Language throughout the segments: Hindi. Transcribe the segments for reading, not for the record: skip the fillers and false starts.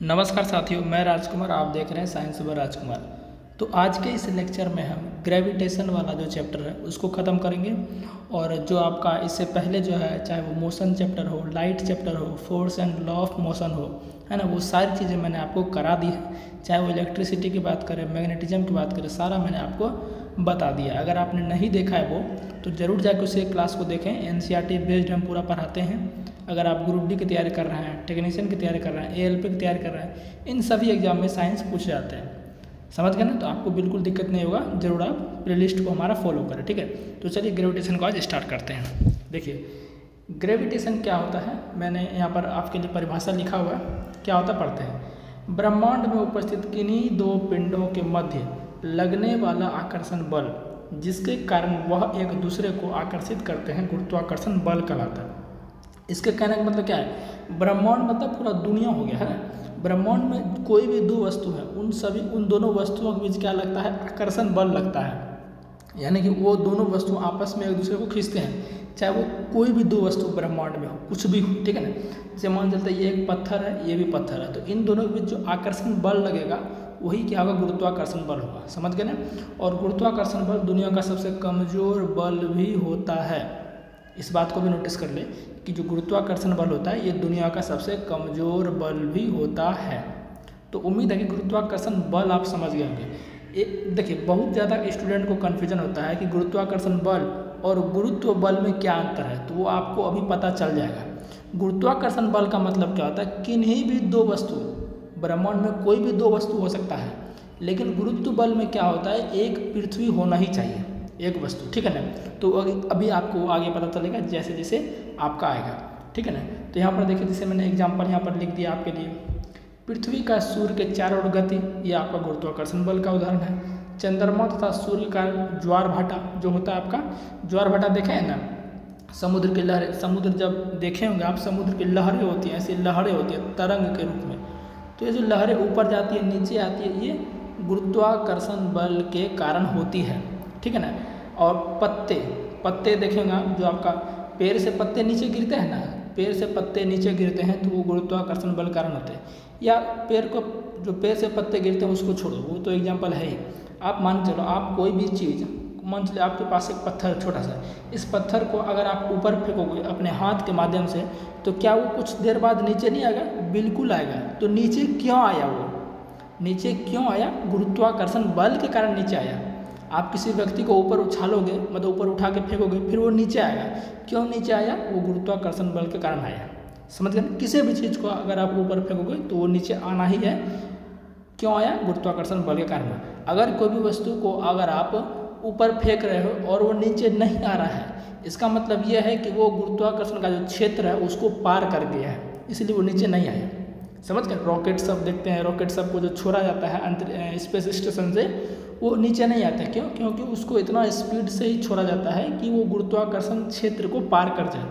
नमस्कार साथियों, मैं राजकुमार। आप देख रहे हैं साइंस व राजकुमार। तो आज के इस लेक्चर में हम ग्रेविटेशन वाला जो चैप्टर है उसको ख़त्म करेंगे। और जो आपका इससे पहले जो है, चाहे वो मोशन चैप्टर हो, लाइट चैप्टर हो, force and law of motion हो, है ना, वो सारी चीज़ें मैंने आपको करा दी है। चाहे वो इलेक्ट्रिसिटी की बात करें, मैग्नेटिज्म की बात करें, सारा मैंने आपको बता दिया। अगर आपने नहीं देखा है वो तो ज़रूर जाकर उसे क्लास को देखें। NCERT बेस्ड हम पूरा पढ़ाते हैं। अगर आप ग्रुप डी की तैयारी कर रहे हैं, टेक्नीशियन की तैयारी कर रहे हैं, ALP की तैयारी कर रहे हैं, इन सभी एग्जाम में साइंस पूछे जाते हैं। समझ गए ना? तो आपको बिल्कुल दिक्कत नहीं होगा। जरूर आप प्लेलिस्ट को हमारा फॉलो करें, ठीक है। तो चलिए ग्रेविटेशन को आज स्टार्ट करते हैं। देखिए, ग्रेविटेशन क्या होता है, मैंने यहाँ पर आपके लिए परिभाषा लिखा हुआ है। क्या होता है पढ़ते हैं। ब्रह्मांड में उपस्थित किन्हीं दो पिंडों के मध्य लगने वाला आकर्षण बल, जिसके कारण वह एक दूसरे को आकर्षित करते हैं, गुरुत्वाकर्षण बल कहलाता है। इसके कहने का मतलब क्या है, ब्रह्मांड मतलब पूरा दुनिया हो गया है ना। ब्रह्मांड में कोई भी दो वस्तु है, उन दोनों वस्तुओं के बीच क्या लगता है, आकर्षण बल लगता है। यानी कि वो दोनों वस्तु आपस में एक दूसरे को खींचते हैं, चाहे वो कोई भी दो वस्तु ब्रह्मांड में हो, कुछ भी हो, ठीक है ना। जैसे मान चलते ये एक पत्थर है, ये भी पत्थर है, तो इन दोनों के बीच जो आकर्षण बल लगेगा वही क्या होगा, गुरुत्वाकर्षण बल होगा। समझ गए ना। और गुरुत्वाकर्षण बल दुनिया का सबसे कमज़ोर बल भी होता है। इस बात को भी नोटिस कर ले कि जो गुरुत्वाकर्षण बल होता है ये दुनिया का सबसे कमज़ोर बल भी होता है। तो उम्मीद है कि गुरुत्वाकर्षण बल आप समझ गए होंगे। देखिए, बहुत ज़्यादा स्टूडेंट को कन्फ्यूजन होता है कि गुरुत्वाकर्षण बल और गुरुत्व बल में क्या अंतर है, तो वो आपको अभी पता चल जाएगा। गुरुत्वाकर्षण बल का मतलब क्या होता है, किन्हीं भी दो वस्तु, ब्रह्मांड में कोई भी दो वस्तु हो सकता है, लेकिन गुरुत्व बल में क्या होता है, एक पृथ्वी होना ही चाहिए, एक वस्तु, ठीक है ना। तो अभी आपको आगे पता चलेगा जैसे जैसे आपका आएगा, ठीक है ना। तो यहाँ पर देखिए, जैसे मैंने एग्जांपल यहाँ पर लिख दिया आपके लिए। पृथ्वी का सूर्य के चारों ओर गति, ये आपका गुरुत्वाकर्षण बल का उदाहरण है। चंद्रमा तथा सूर्य का ज्वार भाटा जो होता है आपका, ज्वार भाटा देखे हैं ना, समुद्र की लहरें, समुद्र जब देखे होंगे आप, समुद्र की लहरें होती हैं, ऐसी लहरें होती हैं तरंग के रूप में। तो ये जो लहरें ऊपर जाती है नीचे आती है, ये गुरुत्वाकर्षण बल के कारण होती है, ठीक है ना। और पत्ते देखेंगे आप, जो आपका पेड़ से पत्ते नीचे गिरते हैं ना, पेड़ से पत्ते नीचे गिरते हैं तो वो गुरुत्वाकर्षण बल कारण होते हैं। या जो पेड़ से पत्ते गिरते हैं उसको छोड़ो, वो तो एग्जाम्पल है ही। आप मान चलो, आप कोई भी चीज़, मान चलो आपके पास एक पत्थर छोटा सा, इस पत्थर को अगर आप ऊपर फेंकोगे अपने हाथ के माध्यम से, तो क्या वो कुछ देर बाद नीचे नहीं आएगा? बिल्कुल आएगा। तो नीचे क्यों आया वो? नीचे क्यों आया? गुरुत्वाकर्षण बल के कारण नीचे आया। आप किसी व्यक्ति को ऊपर उछालोगे, मतलब ऊपर उठा के फेंकोगे, फिर वो नीचे आएगा। क्यों नीचे आया? वो गुरुत्वाकर्षण बल के कारण आया। समझ गए? किसी भी चीज़ को अगर आप ऊपर फेंकोगे तो वो नीचे आना ही है। क्यों आया? गुरुत्वाकर्षण बल के कारण। अगर कोई भी वस्तु को अगर आप ऊपर फेंक रहे हो और वो नीचे नहीं आ रहा है, इसका मतलब ये है कि वो गुरुत्वाकर्षण का जो क्षेत्र है उसको पार कर गया है, इसलिए वो नीचे नहीं आया। समझ गए? रॉकेट सब देखते हैं, रॉकेट सब को जो छोड़ा जाता है स्पेस स्टेशन से, वो नीचे नहीं आता। क्यों? क्योंकि उसको इतना स्पीड से ही छोड़ा जाता है कि वो गुरुत्वाकर्षण क्षेत्र को पार कर जाए,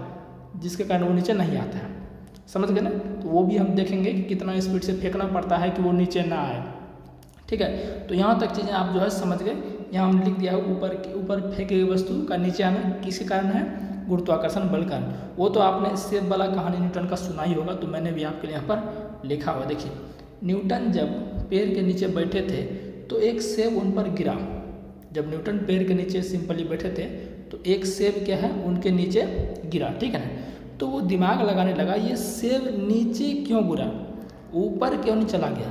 जिसके कारण वो नीचे नहीं आता है। समझ गए ना। तो वो भी हम देखेंगे कि कितना स्पीड से फेंकना पड़ता है कि वो नीचे ना आए, ठीक है। तो यहाँ तक चीज़ें आप जो है समझ गए। यहाँ हम लिख दिया है, ऊपर फेंकी गई वस्तु का नीचे आना किसके कारण है? गुरुत्वाकर्षण बल कारण। वो तो आपने सेब वाला कहानी न्यूटन का सुना ही होगा, तो मैंने भी आपके लिए यहाँ पर लिखा हुआ। देखिए, न्यूटन जब पेड़ के नीचे बैठे थे तो एक सेब उन पर गिरा। जब न्यूटन पेड़ के नीचे सिंपली बैठे थे तो एक सेब क्या है, उनके नीचे गिरा, ठीक है ना। तो वो दिमाग लगाने लगा, ये सेब नीचे क्यों गिरा, ऊपर क्यों नहीं चला गया,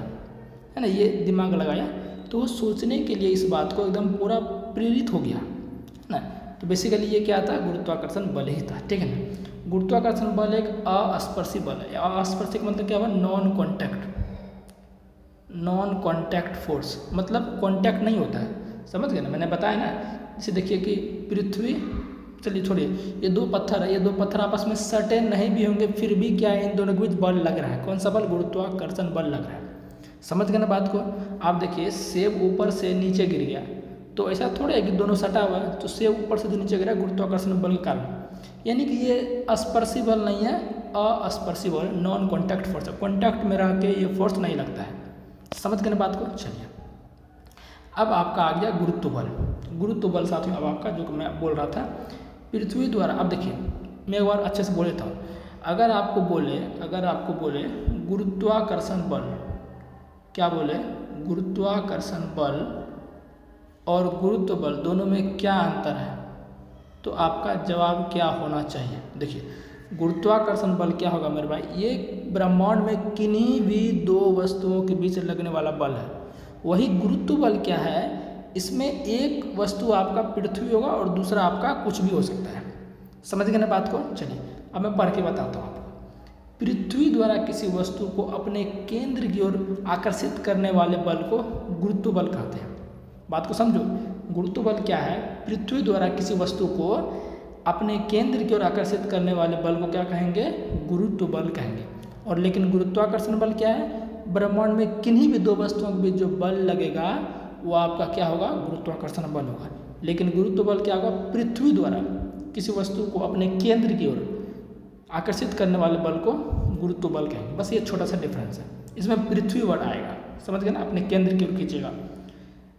है ना। ये दिमाग लगाया तो वो सोचने के लिए इस बात को एकदम पूरा प्रेरित हो गया, है ना। तो बेसिकली ये क्या था? गुरुत्वाकर्षण बल ही था, ठीक है ना। गुरुत्वाकर्षण बल एक अस्पर्शी बल है। अस्पर्शी का मतलब क्या हुआ? नॉन कॉन्टैक्ट फोर्स, मतलब कॉन्टैक्ट नहीं होता है। समझ गए ना, मैंने बताया ना। जैसे देखिए कि पृथ्वी, चलिए छोड़िए, ये दो पत्थर है, ये दो पत्थर आपस में सटे नहीं भी होंगे, फिर भी क्या है, इन दोनों के बीच बल लग रहा है। कौन सा बल? गुरुत्वाकर्षण बल लग रहा है। समझ गए ना बात को। आप देखिए, सेब ऊपर से नीचे गिर गया, तो ऐसा थोड़ा है कि दोनों सटा हुआ है, तो सेब ऊपर से नीचे गिरा गुरुत्वाकर्षण बल के कारण। यानी कि ये स्पर्शी बल नहीं है, अस्पर्शी बल, नॉन कॉन्टैक्ट फोर्स है। कॉन्टैक्ट में रह के ये फोर्स नहीं लगता है। समझ गए ना बात को। चलिए, अब आपका आ गया गुरुत्व बल। गुरुत्व बल साथियों अब आपका जो मैं बोल रहा था, पृथ्वी द्वारा, अब देखिए मैं एक बार अच्छे से बोल देता हूँ। अगर आपको बोले गुरुत्वाकर्षण बल, क्या बोले, गुरुत्वाकर्षण बल और गुरुत्व बल दोनों में क्या अंतर है, तो आपका जवाब क्या होना चाहिए। देखिए गुरुत्वाकर्षण बल क्या होगा मेरे भाई, ये ब्रह्मांड में किन्हीं भी दो वस्तुओं के बीच लगने वाला बल है। वही गुरुत्व बल क्या है, इसमें एक वस्तु आपका पृथ्वी होगा और दूसरा आपका कुछ भी हो सकता है। समझ गए ना बात को। चलिए अब मैं पढ़ के बताता हूँ आपको। पृथ्वी द्वारा किसी वस्तु को अपने केंद्र की ओर आकर्षित करने वाले बल को गुरुत्व बल कहते हैं। बात को समझो, गुरुत्व बल क्या है, पृथ्वी द्वारा किसी वस्तु को अपने केंद्र की ओर आकर्षित करने वाले बल को क्या कहेंगे, गुरुत्व बल कहेंगे। और लेकिन गुरुत्वाकर्षण बल क्या है, ब्रह्मांड में किन्हीं भी दो वस्तुओं के बीच जो बल लगेगा वो आपका क्या होगा, गुरुत्वाकर्षण बल होगा। लेकिन गुरुत्व बल क्या होगा, पृथ्वी द्वारा किसी वस्तु को अपने केंद्र की ओर आकर्षित करने वाले बल को गुरुत्व बल कहेंगे। बस ये छोटा सा डिफरेंस है, इसमें पृथ्वी वर्ड आएगा। समझ गए ना, अपने केंद्र की ओर खींचेगा।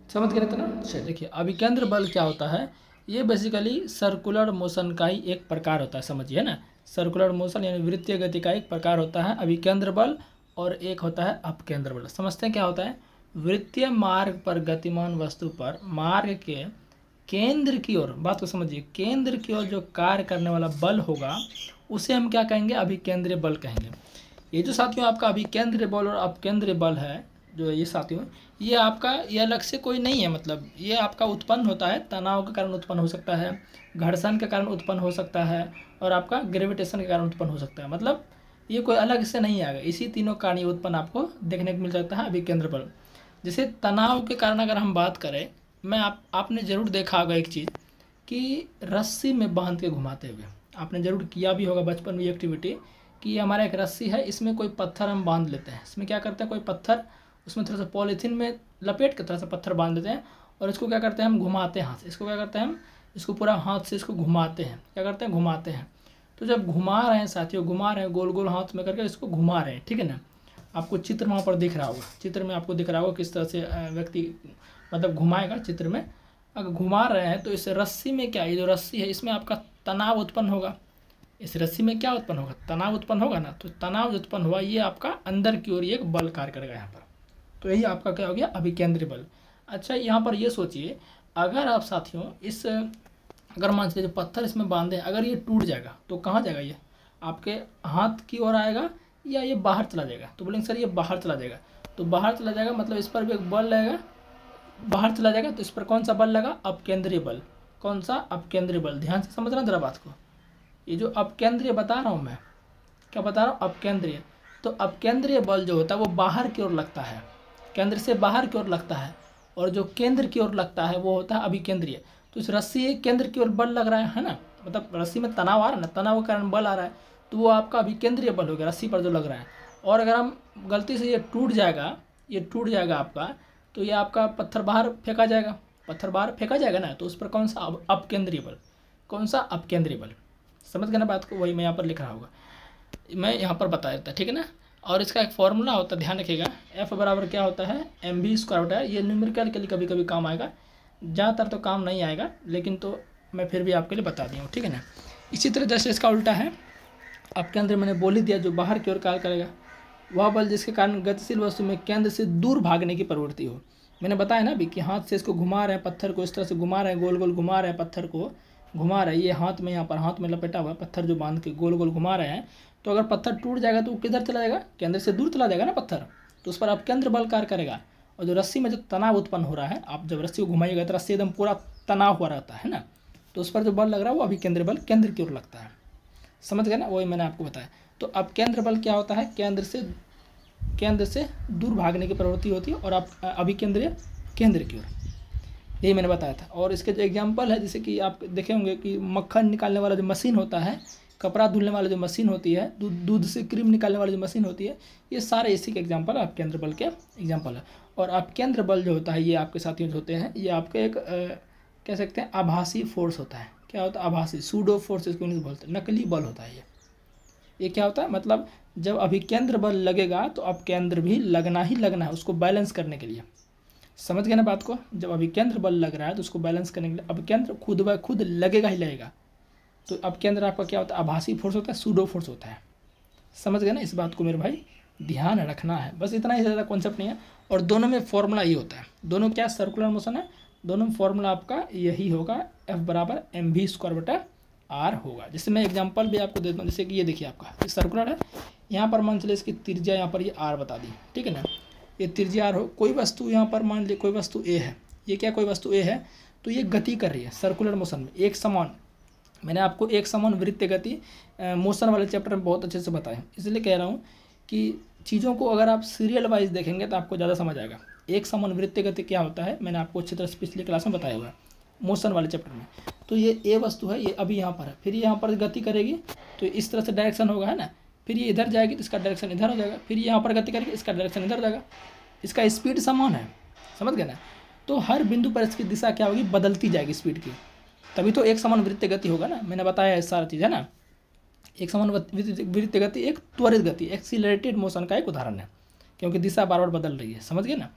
समझ गए ना। चलिए देखिए अभिकेंद्र बल क्या होता है, ये बेसिकली सर्कुलर मोशन का ही एक प्रकार होता है। समझिए ना, सर्कुलर मोशन यानी वृत्तीय गति का एक प्रकार होता है अभिकेंद्र बल, और एक होता है अपकेंद्र बल। समझते हैं क्या होता है, वृत्तीय मार्ग पर गतिमान वस्तु पर मार्ग के केंद्र की ओर, बात को समझिए, केंद्र की ओर जो कार्य करने वाला बल होगा उसे हम क्या कहेंगे, अभिकेंद्रीय बल कहेंगे। ये जो साथियों आपका अभिकेंद्रीय बल और अपकेंद्रीय बल है, जो ये साथियों, ये आपका ये अलग से कोई नहीं है। मतलब ये आपका उत्पन्न होता है, तनाव के कारण उत्पन्न हो सकता है, घर्षण के कारण उत्पन्न हो सकता है, और आपका ग्रेविटेशन के कारण उत्पन्न हो सकता है। मतलब ये कोई अलग से नहीं आएगा, इसी तीनों कारण ये उत्पन्न आपको देखने को मिल सकता है अभिकेंद्र बल। जैसे तनाव के कारण अगर हम बात करें, आपने ज़रूर देखा होगा एक चीज़ कि रस्सी में बांध के घुमाते हुए, आपने ज़रूर किया भी होगा बचपन में एक्टिविटी, कि ये हमारा एक रस्सी है, इसमें कोई पत्थर हम बांध लेते हैं। इसमें क्या करते हैं, कोई पत्थर उसमें थोड़ा सा पॉलीथीन में लपेट के थोड़ा सा पत्थर बांध देते हैं, और इसको क्या करते हैं हम घुमाते हैं हाथ से। इसको क्या करते हैं हम, इसको पूरा हाथ से इसको घुमाते हैं। क्या करते हैं, घुमाते हैं। तो जब घुमा रहे हैं साथियों, घुमा रहे हैं गोल गोल हाथ में करके इसको घुमा रहे हैं, ठीक है ना। आपको चित्र वहाँ पर दिख रहा होगा, चित्र में आपको दिख रहा होगा किस तरह से व्यक्ति मतलब घुमाएगा। चित्र में अगर घुमा रहे हैं तो इस रस्सी में क्या, ये जो रस्सी है इसमें आपका तनाव उत्पन्न होगा। इस रस्सी में क्या उत्पन्न होगा, तनाव उत्पन्न होगा ना। तो तनाव जो उत्पन्न हुआ ये आपका अंदर की ओर एक बल कार्य करेगा यहाँ पर। तो यही आपका क्या हो गया, अभिकेंद्रीय बल। अच्छा यहाँ पर ये सोचिए, अगर आप साथियों इस अगर मान लीजिए जो पत्थर इसमें बांधे, अगर ये टूट जाएगा तो कहाँ जाएगा, ये आपके हाथ की ओर आएगा या ये बाहर चला जाएगा। तो बोलेंगे सर ये बाहर चला जाएगा। तो बाहर चला जाएगा मतलब इस पर भी एक बल लगेगा, बाहर चला जाएगा। तो इस पर कौन सा बल लगा, अपकेंद्रीय बल। कौन सा, अपकेंद्रीय बल। ध्यान से समझना जरा बात को। ये जो अपकेंद्रीय बता रहा हूँ मैं, क्या बता रहा हूँ, अपकेंद्रीय। तो अपकेंद्रीय बल जो होता है वो बाहर की ओर लगता है, केंद्र से बाहर की ओर लगता है, और जो केंद्र की ओर लगता है वो होता है अभिकेंद्रीय। तो इस रस्सी केंद्र की ओर बल लग रहा है ना, मतलब रस्सी में तनाव आ रहा है ना, तनाव के कारण बल आ रहा है, तो वो आपका अभिकेंद्रीय बल हो गया, रस्सी पर जो लग रहा है। और अगर हम गलती से ये टूट जाएगा आपका, तो ये आपका पत्थर बाहर फेंका जाएगा, पत्थर बाहर फेंका जाएगा ना, तो उस पर कौन सा, अपकेंद्रीय बल। कौन सा, अपकेंद्रीय बल। समझ गए ना बात को, वही मैं यहाँ पर लिख रहा होगा, मैं यहाँ पर बता देता, ठीक है ना। और इसका एक फॉर्मूला होता है, ध्यान रखिएगा, F बराबर क्या होता है, mv² होता है। ये न्यूमेरिकल के लिए कभी कभी काम आएगा, ज़्यादातर तो काम नहीं आएगा, लेकिन तो मैं फिर भी आपके लिए बता दी हूँ, ठीक है ना। इसी तरह जैसे इसका उल्टा है, अपकेंद्रीय मैंने बोल ही दिया, जो बाहर की ओर कार्य करेगा, वह बल जिसके कारण गतिशील वस्तु में केंद्र से दूर भागने की प्रवृत्ति हो। मैंने बताया ना अभी कि हाथ से इसको घुमा रहे हैं, पत्थर को इस तरह से घुमा रहे हैं, गोल गोल घुमा रहे हैं, पत्थर को घुमा रहे हैं। ये हाथ में, यहाँ पर हाथ में लपेटा हुआ है, पत्थर जो बांध के गोल गोल घुमा रहे हैं। तो अगर पत्थर टूट जाएगा तो वो किधर चला जाएगा, केंद्र से दूर चला जाएगा ना पत्थर, तो उस पर अपकेंद्र बल कार्य करेगा। और जो रस्सी में जो तनाव उत्पन्न हो रहा है, आप जब रस्सी को घुमाइएगा तो रस्सी एकदम पूरा तनाव हुआ रहता है ना, तो उस पर जो बल लग रहा है वो अभिकेंद्रीय बल केंद्र की ओर लगता है। समझ गए ना, वही मैंने आपको बताया। तो अपकेंद्र बल क्या होता है, केंद्र से दूर भागने की प्रवृत्ति होती है, और आप अभिकेंद्रीय केंद्र की ओर, यही मैंने बताया था। और इसके जो एग्जांपल है, जैसे कि आप देखे होंगे कि मक्खन निकालने वाला जो मशीन होता है, कपड़ा धुलने वाला जो मशीन होती है, दूध से क्रीम निकालने वाली जो मशीन होती है, ये सारे इसी के एग्जांपल अपकेंद्र बल के एग्जांपल है। और अपकेंद्र बल जो होता है, ये आपके साथियों होते हैं, ये आपके एक कह सकते हैं आभासी फोर्स होता है। क्या होता है, आभासी, सूडो फोर्स इसको इंग्लिश बोलते हैं, नकली बल होता है ये क्या होता है, मतलब जब अभिकेंद्र बल लगेगा तो अपकेंद्र भी लगना ही लगना है, उसको बैलेंस करने के लिए। समझ गए ना बात को, जब अभिकेंद्र बल लग रहा है तो उसको बैलेंस करने के लिए अभिकेंद्र खुद ब खुद लगेगा ही लगेगा। तो अपकेंद्र आपका क्या होता है, आभासी फोर्स होता है, सूडो फोर्स होता है। समझ गए ना, इस बात को मेरे भाई ध्यान रखना है, बस इतना ही, ज़्यादा कॉन्सेप्ट नहीं है। और दोनों में फॉर्मूला ये होता है, दोनों क्या सर्कुलर मोशन है, दोनों में फॉर्मूला आपका यही होगा, F बराबर mv²/r होगा। जैसे मैं एग्जांपल भी आपको देता हूँ, जैसे कि ये देखिए आपका ये सर्कुलर है, यहाँ पर मान चलिए इसकी त्रिज्या यहाँ पर ये r बता दी, ठीक है ना, ये त्रिज्या r हो, कोई वस्तु यहाँ पर मान लीजिए कोई वस्तु a है, ये क्या कोई वस्तु a है, तो ये गति कर रही है सर्कुलर मोशन में एक समान। मैंने आपको एक समान वृत्तीय गति मोशन वाले चैप्टर में बहुत अच्छे से बताया, इसलिए कह रहा हूँ कि चीज़ों को अगर आप सीरियल वाइज देखेंगे तो आपको ज़्यादा समझ आएगा। एक समान वृत्तीय गति क्या होता है मैंने आपको अच्छी तरह से पिछली क्लास में बताया हुआ है मोशन वाले चैप्टर में। तो ये ए वस्तु है, ये अभी यहाँ पर है, फिर ये यहाँ पर गति करेगी तो इस तरह से डायरेक्शन होगा, है ना, फिर ये इधर जाएगी तो इसका डायरेक्शन इधर हो जाएगा, फिर यहाँ पर गति करेगी इसका डायरेक्शन इधर जाएगा, इसका स्पीड समान है, समझ गए ना। तो हर बिंदु पर इसकी दिशा क्या होगी, बदलती जाएगी स्पीड की, तभी तो एक समान वृत्तीय गति होगा ना, मैंने बताया है सारा चीज़, है ना। एक समान वृत्तीय गति एक त्वरित गति एक्सीलरेटेड मोशन का एक उदाहरण है, क्योंकि दिशा बार बार बदल रही है, समझ गए ना।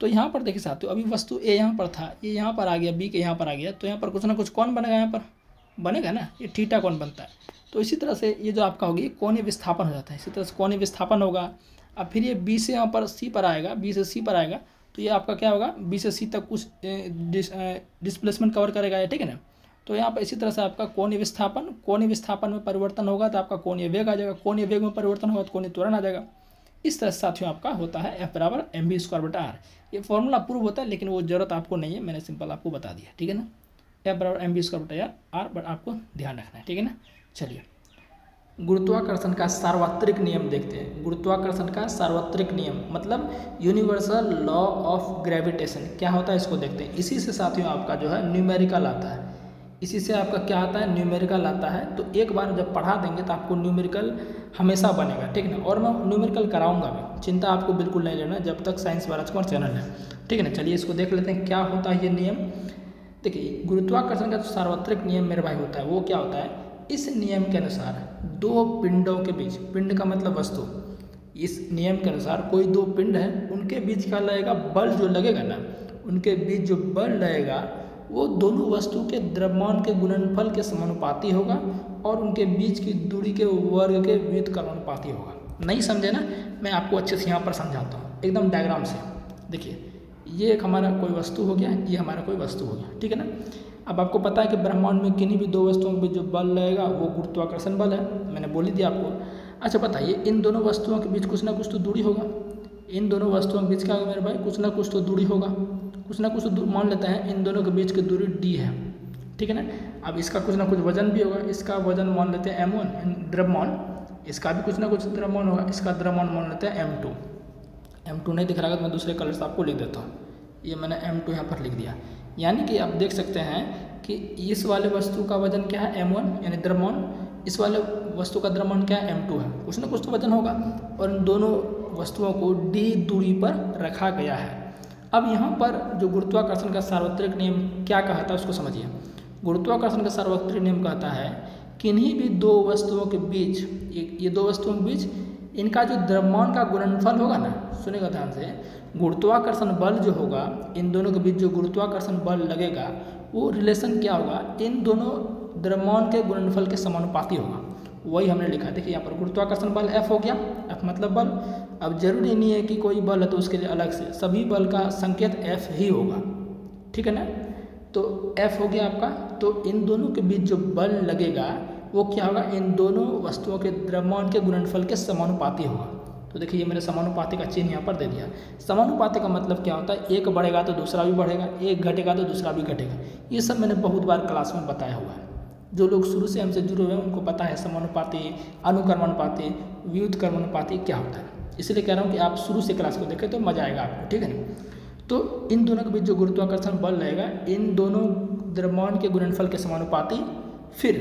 तो यहाँ पर देखिए साथियों, अभी वस्तु ए यहाँ पर था, ये यहाँ पर आ गया, बी के यहाँ पर आ गया, तो यहाँ पर कुछ ना कुछ कौन बनेगा, यहाँ पर बनेगा ना, ये थीटा कौन बनता है। तो इसी तरह से ये जो आपका होगी कोणीय विस्थापन हो जाता है, इसी तरह से कोणीय विस्थापन होगा। अब फिर ये बी से यहाँ पर सी पर आएगा, बी से सी पर आएगा, तो ये आपका क्या होगा, बी से सी तक कुछ डिस्प्लेसमेंट कवर करेगा, ठीक है ना। तो यहाँ पर इसी तरह से आपका कोणीय विस्थापन में परिवर्तन होगा तो आपका कोणीय वेग आ जाएगा, कोणीय वेग में परिवर्तन होगा तो कोणीय त्वरण आ जाएगा। इस तरह से साथियों आपका होता है F बराबर mv²/r। ये फॉर्मूला प्रूव होता है लेकिन वो जरूरत आपको नहीं है, मैंने सिंपल आपको बता दिया, ठीक है ना। F बराबर mv²/r बट आपको ध्यान रखना है, ठीक है ना। चलिए गुरुत्वाकर्षण का सार्वत्रिक नियम देखते हैं। गुरुत्वाकर्षण का सार्वत्रिक नियम मतलब यूनिवर्सल लॉ ऑफ ग्रेविटेशन क्या होता है इसको देखते हैं। इसी से साथियों आपका जो है न्यूमेरिकल आता है, इसी से आपका क्या आता है, न्यूमेरिकल आता है। तो एक बार जब पढ़ा देंगे तो आपको न्यूमेरिकल हमेशा बनेगा, ठीक है ना। और मैं न्यूमेरिकल कराऊंगा भी, चिंता आपको बिल्कुल नहीं लेना जब तक साइंस बाय राजकुमार चैनल है, ठीक है ना। चलिए इसको देख लेते हैं क्या होता है ये नियम। देखिए गुरुत्वाकर्षण का जो सार्वत्रिक नियम मेरे भाई होता है वो क्या होता है, इस नियम के अनुसार दो पिंडों के बीच, पिंड का मतलब वस्तु, इस नियम के अनुसार कोई दो पिंड है उनके बीच क्या लगेगा, बल जो लगेगा ना, उनके बीच जो बल लगेगा वो दोनों वस्तु के द्रव्यमान के गुणनफल के समानुपाती होगा और उनके बीच की दूरी के वर्ग के व्युत्क्रमानुपाती होगा। नहीं समझे ना, मैं आपको अच्छे से यहाँ पर समझाता हूँ एकदम डायग्राम से। देखिए ये एक हमारा कोई वस्तु हो गया, ये हमारा कोई वस्तु हो गया, ठीक है ना। अब आपको पता है कि ब्रह्मांड में किन्हीं भी दो वस्तुओं के बीच जो बल लगेगा वो गुरुत्वाकर्षण बल है, मैंने बोल ही दिया आपको। अच्छा बताइए इन दोनों वस्तुओं के बीच कुछ ना कुछ तो दूरी होगा, इन दोनों वस्तुओं के बीच क्या होगा मेरे भाई, कुछ ना कुछ तो दूरी होगा, कुछ ना कुछ तो मान लेते हैं इन दोनों के बीच की दूरी d है, ठीक है ना। अब इसका कुछ ना कुछ वजन भी होगा, इसका वजन मान लेते हैं m1 द्रव्यमान, इसका भी कुछ ना कुछ द्रव्यमान होगा, इसका द्रव्यमान मान लेते हैं m2। m2 नहीं दिख रहा है तो मैं दूसरे कलर से आपको लिख देता हूँ, ये मैंने m2 यहाँ पर लिख दिया। यानी कि आप देख सकते हैं कि इस वाले वस्तु का वजन क्या है m1 यानी द्रव्यमान, इस वाले वस्तु का द्रव्यमान क्या है m2 है, कुछ ना कुछ तो वजन होगा और इन दोनों वस्तुओं को d दूरी पर रखा गया है। अब यहाँ पर जो गुरुत्वाकर्षण का सार्वत्रिक नियम क्या कहता है उसको समझिए। गुरुत्वाकर्षण का सार्वत्रिक नियम कहता है किन्हीं भी दो वस्तुओं के बीच, ये दो वस्तुओं के बीच इनका जो द्रव्यमान का गुणनफल होगा ना, सुनेगा ध्यान से, गुरुत्वाकर्षण बल जो होगा इन दोनों के बीच जो गुरुत्वाकर्षण बल लगेगा वो रिलेशन क्या होगा, इन दोनों द्रव्यमान के गुणनफल के समानुपाती होगा। वही हमने लिखा, देखिए यहाँ पर गुरुत्वाकर्षण बल F हो गया, F मतलब बल। अब जरूरी नहीं है कि कोई बल है तो उसके लिए अलग से, सभी बल का संकेत F ही होगा, ठीक है ना। तो F हो गया आपका, तो इन दोनों के बीच जो बल लगेगा वो क्या होगा, इन दोनों वस्तुओं के द्रव्यमान के गुणनफल के समानुपाती होगा। तो देखिए ये मैंने समानुपाती का चिन्ह यहाँ पर दे दिया। समानुपाती का मतलब क्या होता है, एक बढ़ेगा तो दूसरा भी बढ़ेगा, एक घटेगा तो दूसरा भी घटेगा। ये सब मैंने बहुत बार क्लास में बताया हुआ है, जो लोग शुरू से हमसे जुड़े हुए हैं उनको पता है समानुपाती, अनुक्रमानुपाती, व्युत्क्रमानुपाती क्या होता है। इसलिए कह रहा हूँ कि आप शुरू से क्लास को देखें तो मजा आएगा आपको, ठीक है ना। तो इन दोनों के बीच जो गुरुत्वाकर्षण बल रहेगा इन दोनों द्रव्यमान के गुणनफल के समानुपाती, फिर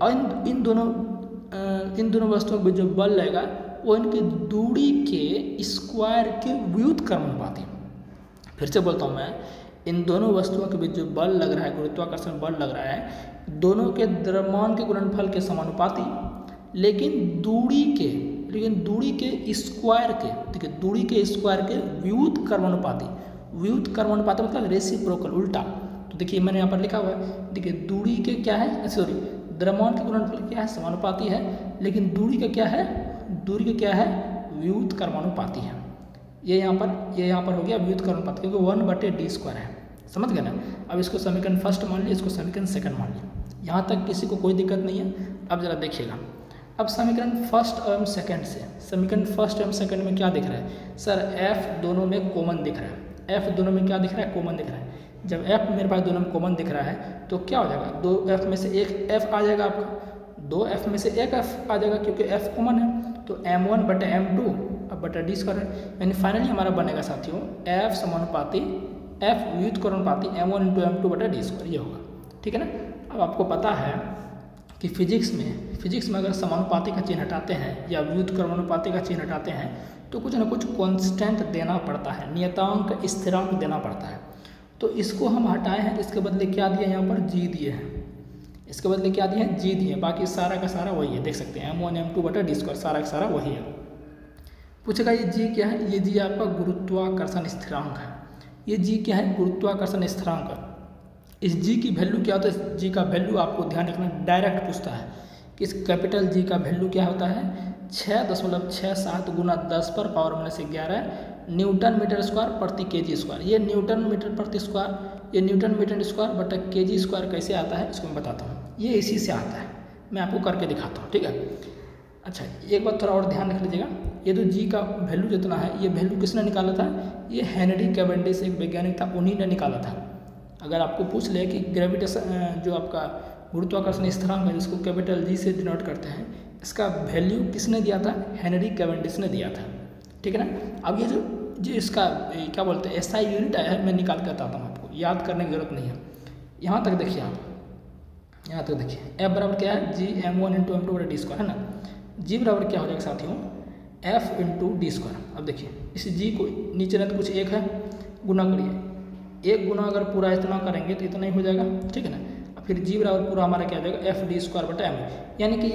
इन दोनों वस्तुओं के बीच जो बल रहेगा वो इनकी दूरी के स्क्वायर के व्युत्क्रमानुपाती। फिर से बोलता हूँ मैं, इन दोनों वस्तुओं के बीच जो बल लग रहा है, गुरुत्वाकर्षण बल लग रहा है, दोनों के द्रव्यमान के गुणनफल के समानुपाती, लेकिन दूरी के स्क्वायर के, ठीक है, दूरी के स्क्वायर के व्युत्क्रमानुपाती। व्युत्क्रमानुपाती मतलब रेसिप्रोकल, उल्टा। तो देखिए मैंने यहाँ पर लिखा हुआ है, देखिए दूरी के क्या है, सॉरी द्रव्यमान के गुणनफल क्या है, समानुपाती है, लेकिन दूरी का क्या है, दूरी क्या है, व्युत्क्रमानुपाती है। ये यहाँ पर हो गया व्युत्क्रमानुपाती, क्योंकि 1/d² है। समझ गए ना। अब इसको समीकरण फर्स्ट मान लिया, इसको समीकरण सेकंड मान लिया। यहाँ तक किसी को कोई दिक्कत नहीं है। अब जरा देखिएगा, अब समीकरण फर्स्ट एवं सेकंड से, समीकरण फर्स्ट एवं सेकंड में क्या दिख रहा है सर, f दोनों में कॉमन दिख रहा है। f दोनों में क्या दिख रहा है, कॉमन दिख रहा है। जब f मेरे पास दोनों में कॉमन दिख रहा है तो क्या हो जाएगा, 2f में से एक f आ जाएगा आपका, 2f में से एक f आ जाएगा, क्योंकि f कॉमन है। तो m1/m2 अब बटा d स्क्वायर है, यानी फाइनली हमारा बनेगा साथियों f समानुपाती f व्युत्क्रमानुपाती m1 × m2/d², ये होगा। ठीक है ना। अब आपको पता है कि फिजिक्स में अगर समानुपाती का चिन्ह हटाते हैं या व्युत्क्रमानुपाती का चिन्ह हटाते हैं तो कुछ ना कुछ कांस्टेंट देना पड़ता है, नियतांक स्थिरांक देना पड़ता है। तो इसको हम हटाए हैं, इसके बदले क्या दिए, यहाँ पर g दिए हैं। इसके बदले क्या दिए हैं, g दिए, बाकी सारा का सारा वही है, देख सकते हैं m1 m2/d², सारा का सारा वही है। पूछेगा ये g क्या है, ये g आपका गुरुत्वाकर्षण स्थिरांक है। ये g क्या है, गुरुत्वाकर्षण स्थिरांक। इस g की वैल्यू क्या होता है, g का वैल्यू आपको ध्यान रखना, डायरेक्ट पूछता है कि इस कैपिटल G का वैल्यू क्या होता है, 6.67 × 10⁻⁻11 न्यूटन मीटर स्क्वायर प्रति kg स्क्वायर। ये न्यूटन मीटर प्रति स्क्वायर, ये न्यूटन मीटर स्क्वायर बटा kg स्क्वायर कैसे आता है इसको मैं बताता हूँ। ये इसी से आता है, मैं आपको करके दिखाता हूँ। ठीक है। अच्छा, एक बात थोड़ा और ध्यान रख लीजिएगा, ये जो जी का वैल्यू जितना है, ये वैल्यू किसने निकाला था, ये हेनरी कैवेंडिश एक वैज्ञानिक था, उन्हीं ने निकाला था। अगर आपको पूछ ले कि ग्रेविटेशन जो आपका गुरुत्वाकर्षण स्थिरांक है जिसको कैपिटल जी से डिनोट करते हैं, इसका वैल्यू किसने दिया था, हेनरी कैवेंडिश ने दिया था। ठीक है ना। अब ये जो इसका क्या बोलते हैं SI यूनिट आया है, मैं निकाल कर बताता हूँ आपको, याद करने की जरूरत नहीं है। यहाँ तक देखिए आप, यहाँ तक देखिए F बराबर क्या है, g m1 × m2/d² है ना। g बराबर क्या हो जाएगा साथियों, f × d²। अब देखिए इस g को नीचे रहता कुछ एक है, गुना करिए, एक गुना अगर पूरा इतना करेंगे तो इतना ही हो जाएगा। ठीक है ना। फिर g बराबर पूरा हमारा क्या हो जाएगा, fd²/m, यानी कि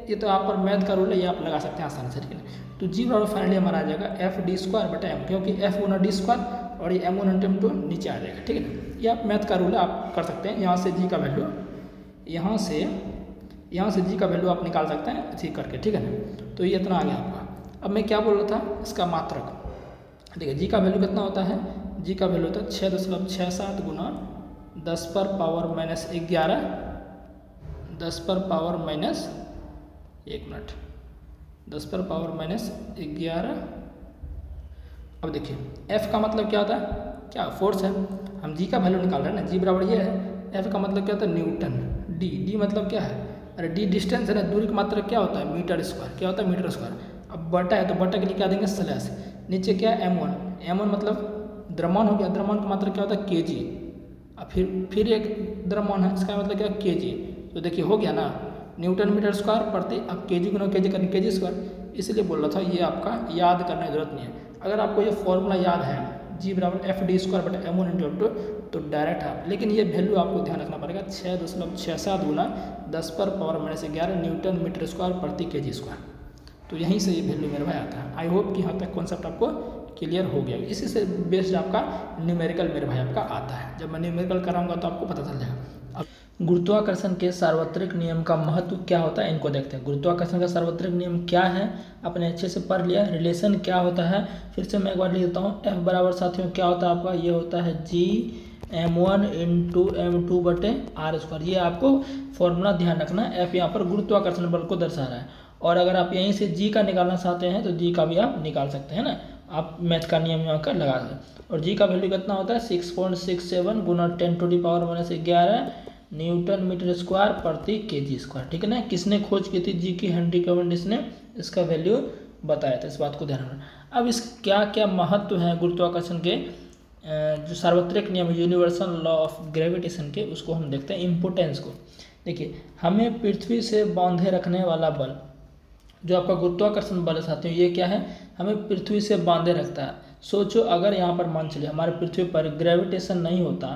ये तो आप पर मैथ का रूल है, ये आप लगा सकते हैं आसानी से। ठीक है ना। तो g बराबर फाइनली हमारा आ जाएगा fd²/m, क्योंकि f × d² और ये m1 × m2 नीचे आ जाएगा। ठीक है ना। ये आप मैथ का रूल है, आप कर सकते हैं। यहाँ से g का वैल्यू, यहाँ से g का वैल्यू आप निकाल सकते हैं ऐसे करके। ठीक है ना। तो ये इतना आ गया आपका। अब मैं क्या बोल रहा था, इसका मात्रक देखिए, g का वैल्यू कितना होता है, g का वैल्यू होता है 6.67 × 10⁻⁻11 10⁻11। अब देखिए f का मतलब क्या होता है, क्या फोर्स है, हम g का वैल्यू निकाल रहे हैं ना, g बराबर ये है। f का मतलब क्या होता है, न्यूटन। d मतलब क्या है, अरे d डिस्टेंस है ना, दूरी का मात्रक क्या होता है, मीटर स्क्वायर। क्या होता है, मीटर स्क्वायर। अब बटा है तो बटा के लिए क्या देंगे, स्लैश, नीचे क्या है m1 मतलब द्रव्यमान हो गया, द्रव्यमान का मात्रक क्या होता है, kg। अब फिर एक द्रव्यमान है, इसका मतलब क्या, kg। तो देखिए हो गया ना, न्यूटन मीटर स्क्वायर प्रति, अब kg × kg करनी kg स्क्वायर, इसलिए बोल रहा था ये आपका याद करने की जरूरत नहीं है। अगर आपको ये फॉर्मूला याद है, g बराबर fd²/m1 × m2, तो डायरेक्ट है। लेकिन ये वैल्यू आपको ध्यान रखना पड़ेगा, 6.67 × 10⁻⁻11 न्यूटन मीटर स्क्वायर प्रति kg स्क्वायर। तो यहीं से ये वैल्यू मेरे भाई आता है। आई होप कि यहाँ तक कॉन्सेप्ट आपको क्लियर हो गया। इसी से बेस्ड आपका न्यूमेरिकल मेरे भाई आपका आता है। जब मैं न्यूमेरिकल कराऊंगा तो आपको पता चल जाएगा। अब गुरुत्वाकर्षण के सार्वत्रिक नियम का महत्व क्या होता है, इनको देखते हैं। गुरुत्वाकर्षण का सार्वत्रिक नियम क्या है, आपने अच्छे से पढ़ लिया। रिलेशन क्या होता है, फिर से मैं एक बार लिख देता हूँ। F बराबर साथियों क्या होता है आपका, ये होता है g m1 × m2/r²। ये आपको फॉर्मूला ध्यान रखना। F यहाँ पर गुरुत्वाकर्षण बल को दर्शा रहा है, और अगर आप यहीं से g का निकालना चाहते हैं तो g का भी आप निकाल सकते हैं ना, आप मैथ का नियम यहाँ कर लगा दें। और g का वैल्यू कितना होता है, 6.67 × 10⁻11 न्यूटन मीटर स्क्वायर प्रति kg स्क्वायर। ठीक है ना। किसने खोज की थी, g की, हेनरी कैवेंडिश ने इसका वैल्यू बताया था, इस बात को ध्यान रखना। अब इस क्या क्या महत्व है गुरुत्वाकर्षण के, जो सार्वत्रिक नियम यूनिवर्सल लॉ ऑफ ग्रेविटेशन के, उसको हम देखते हैं। इम्पोर्टेंस को देखिए, हमें पृथ्वी से बांधे रखने वाला बल जो आपका गुरुत्वाकर्षण बल है साथियों, ये क्या है, हमें पृथ्वी से बांधे रखता है। सोचो अगर यहाँ पर मान चलिए हमारे पृथ्वी पर ग्रेविटेशन नहीं होता,